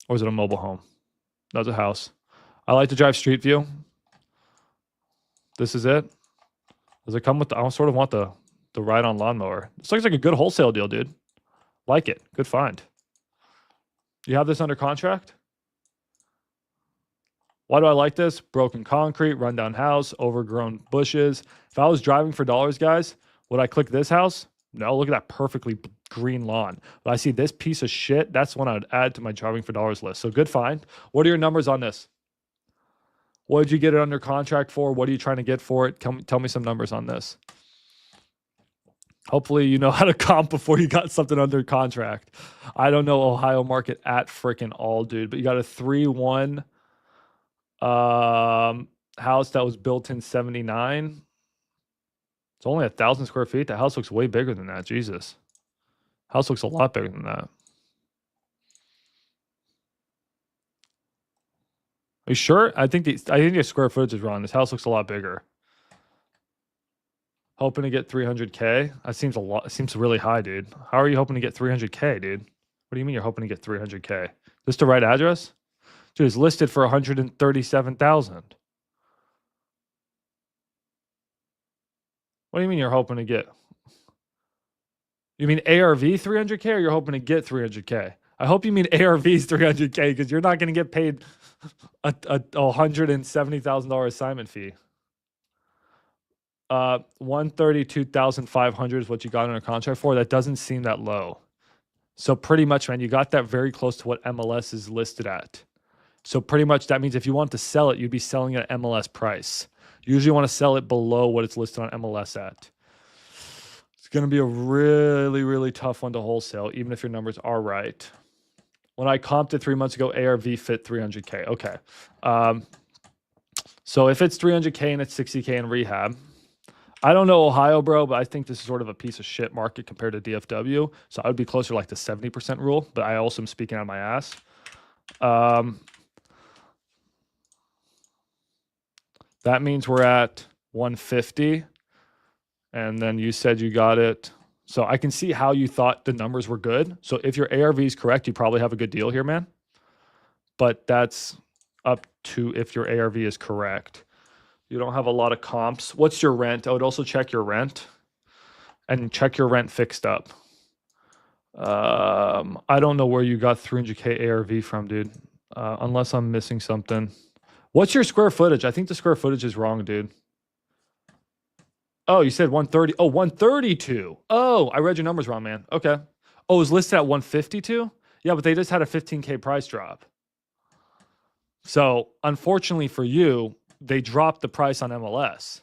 Or is it a mobile home? That's a house. I like to drive Street View. This is it. Does it come with I sort of want the ride-on lawnmower. This looks like a good wholesale deal, dude. Like it. Good find. You have this under contract? Why do I like this? Broken concrete, rundown house, overgrown bushes. If I was driving for dollars, guys, would I click this house? No, look at that perfectly green lawn. But I see this piece of shit. That's one I would add to my driving for dollars list. So good find. What are your numbers on this? What did you get it under contract for? What are you trying to get for it? Tell me some numbers on this. Hopefully you know how to comp before you got something under contract. I don't know Ohio market at freaking all, dude. But you got a 3-1 house that was built in 79. It's only 1,000 square feet. The house looks way bigger than that. Jesus. House looks a lot bigger than that. Are you sure? I think the square footage is wrong. This house looks a lot bigger. Hoping to get 300K? That seems a lot. It seems really high, dude. How are you hoping to get 300K, dude? What do you mean you're hoping to get 300K? This the right address? Dude, it's listed for 137,000. What do you mean you're hoping to get? You mean ARV 300K or you're hoping to get 300K? I hope you mean ARV's 300K because you're not going to get paid a $170,000 assignment fee. 132,500 is what you got under contract for. That doesn't seem that low. So pretty much, man, you got that very close to what MLS is listed at. So pretty much that means if you want to sell it, you'd be selling it at MLS price. You usually want to sell it below what it's listed on MLS at. It's going to be a really, really tough one to wholesale, even if your numbers are right. When I comped it 3 months ago, ARV fit 300K. Okay. So if it's 300K and it's 60K in rehab, I don't know Ohio, bro, but I think this is sort of a piece of shit market compared to DFW. So I would be closer to like the 70% rule, but I also am speaking out of my ass. That means we're at 150. And then you said you got it. So I can see how you thought the numbers were good. So if your ARV is correct, you probably have a good deal here, man. But that's up to if your ARV is correct. You don't have a lot of comps. What's your rent? I would also check your rent and check your rent fixed up. I don't know where you got 300K ARV from, dude. Unless I'm missing something. What's your square footage? I think the square footage is wrong, dude. Oh, you said 130. Oh, 132. Oh, I read your numbers wrong, man. Okay. Oh, it was listed at 152? Yeah, but they just had a 15K price drop. So, unfortunately for you, they dropped the price on MLS.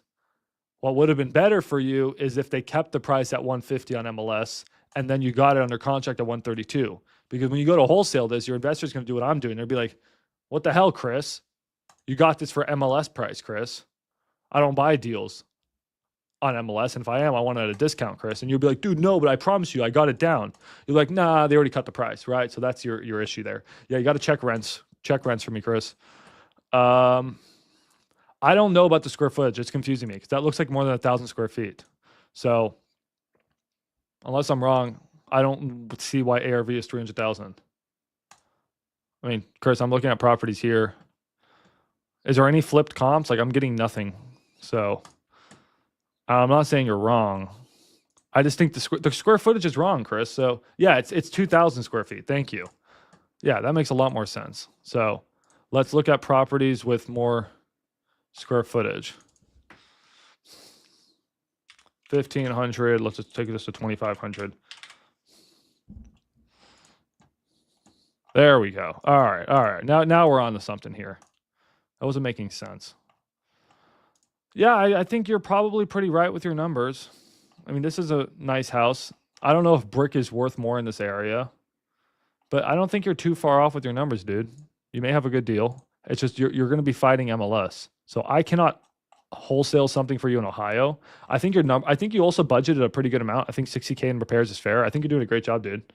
What would have been better for you is if they kept the price at 150 on MLS and then you got it under contract at 132. Because when you go to wholesale this, your investor's going to do what I'm doing. They'll be like, what the hell, Chris? You got this for MLS price, Chris. I don't buy deals on MLS. And if I am, I want it at a discount, Chris. And you'll be like, dude, no, but I promise you, I got it down. You're like, nah, they already cut the price, right? So that's your issue there. Yeah, you got to check rents. Check rents for me, Chris. I don't know about the square footage. It's confusing me because that looks like more than 1,000 square feet. So unless I'm wrong, I don't see why ARV is 300,000. I mean, Chris, I'm looking at properties here. Is there any flipped comps? Like I'm getting nothing. So I'm not saying you're wrong. I just think the square footage is wrong, Chris. So yeah, it's 2,000 square feet. Thank you. Yeah, that makes a lot more sense. So let's look at properties with more square footage. 1,500. Let's just take this to 2,500. There we go. All right. Now we're on to something here. That wasn't making sense. Yeah, I think you're probably pretty right with your numbers. I mean, this is a nice house. I don't know if brick is worth more in this area, but I don't think you're too far off with your numbers, dude. You may have a good deal. It's just you're going to be fighting MLS. So I cannot wholesale something for you in Ohio. I think I think you also budgeted a pretty good amount. I think 60K in repairs is fair. I think you're doing a great job, dude.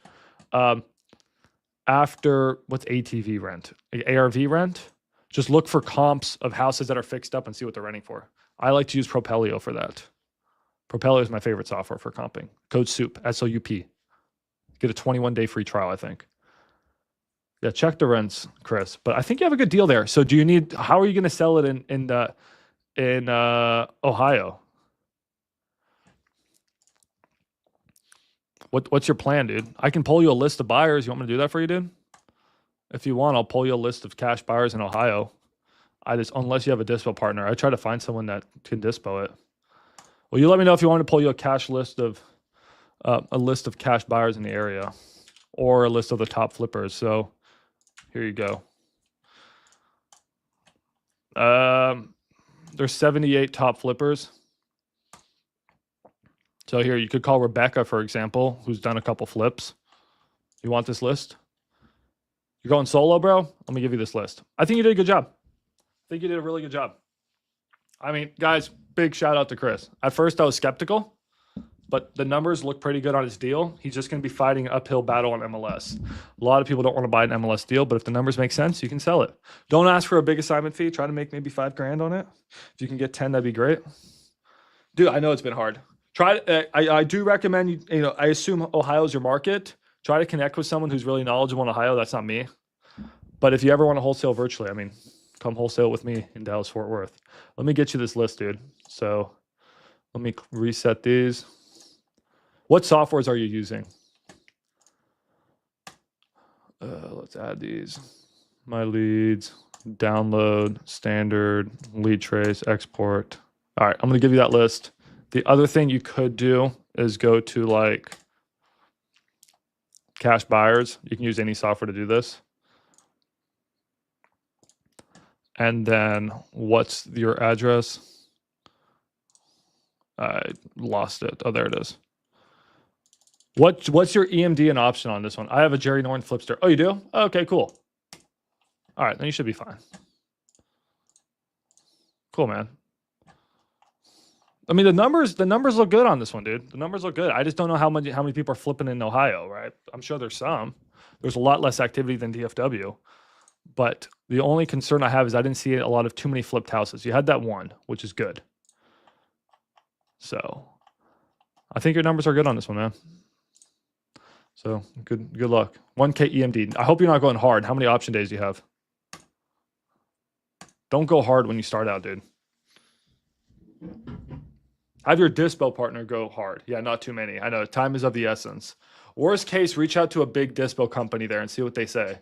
After what's ATV rent? ARV rent? Just look for comps of houses that are fixed up and see what they're renting for. I like to use Propelio for that. Propelio is my favorite software for comping. Code SOUP, S-O-U-P. Get a 21-day free trial, I think. Yeah, check the rents, Chris. But I think you have a good deal there. So how are you going to sell it in Ohio? What's your plan, dude? I can pull you a list of buyers. You want me to do that for you, dude? If you want, I'll pull you a list of cash buyers in Ohio. Unless you have a dispo partner, I try to find someone that can dispo it. Well, you let me know if you want to pull you a list of cash buyers in the area, or a list of the top flippers. So here you go. There's 78 top flippers. So here you could call Rebecca, for example, who's done a couple flips. You want this list? You're going solo, bro? Let me give you this list. I think you did a good job. I think you did a really good job. I mean, guys, big shout out to Chris. At first, I was skeptical, but the numbers look pretty good on his deal. He's just going to be fighting an uphill battle on MLS. A lot of people don't want to buy an MLS deal, but if the numbers make sense, you can sell it. Don't ask for a big assignment fee. Try to make maybe $5,000 on it. If you can get 10, that'd be great. Dude, I know it's been hard. I do recommend I assume Ohio's your market. Try to connect with someone who's really knowledgeable in Ohio. That's not me. But if you ever want to wholesale virtually, I mean, come wholesale with me in Dallas, Fort Worth. Let me get you this list, dude. So let me reset these. What softwares are you using? Let's add these. My leads, download, standard, lead trace, export. All right, I'm going to give you that list. The other thing you could do is go to like cash buyers. You can use any software to do this. And then what's your address? I lost it. Oh, there it is. What's your EMD and option on this one? I have a Jerry Norton Flipster. Oh, you do? Okay, cool. All right, then you should be fine. Cool, man. I mean, the numbers look good on this one, dude. The numbers look good. I just don't know how many people are flipping in Ohio, right? I'm sure there's some. There's a lot less activity than DFW. But the only concern I have is I didn't see a lot of too many flipped houses. You had that one, which is good. So I think your numbers are good on this one, man. So good luck. 1K EMD. I hope you're not going hard. How many option days do you have? Don't go hard when you start out, dude. Have your dispo partner go hard. Yeah, not too many. I know time is of the essence. Worst case, reach out to a big dispo company there and see what they say.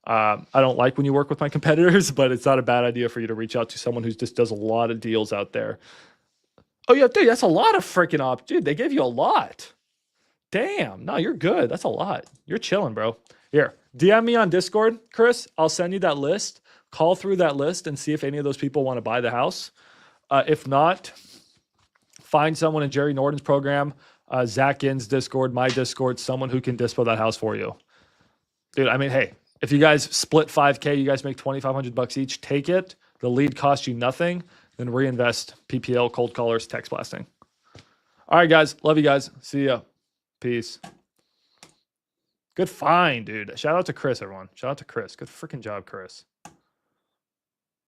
I don't like when you work with my competitors, but it's not a bad idea for you to reach out to someone who just does a lot of deals out there. Oh yeah, dude, that's a lot of freaking dude, they gave you a lot. Damn, no, you're good. That's a lot. You're chilling, bro. Here, DM me on Discord, Chris. I'll send you that list. Call through that list and see if any of those people want to buy the house. If not, find someone in Jerry Norton's program, Zach Inn's Discord, my Discord, someone who can dispo that house for you. Dude, I mean, hey, if you guys split 5K, you guys make $2,500 each, take it. The lead costs you nothing, then reinvest PPL, cold callers, text blasting. All right, guys. Love you guys. See ya. Peace. Good find, dude. Shout out to Chris, everyone. Shout out to Chris. Good freaking job, Chris.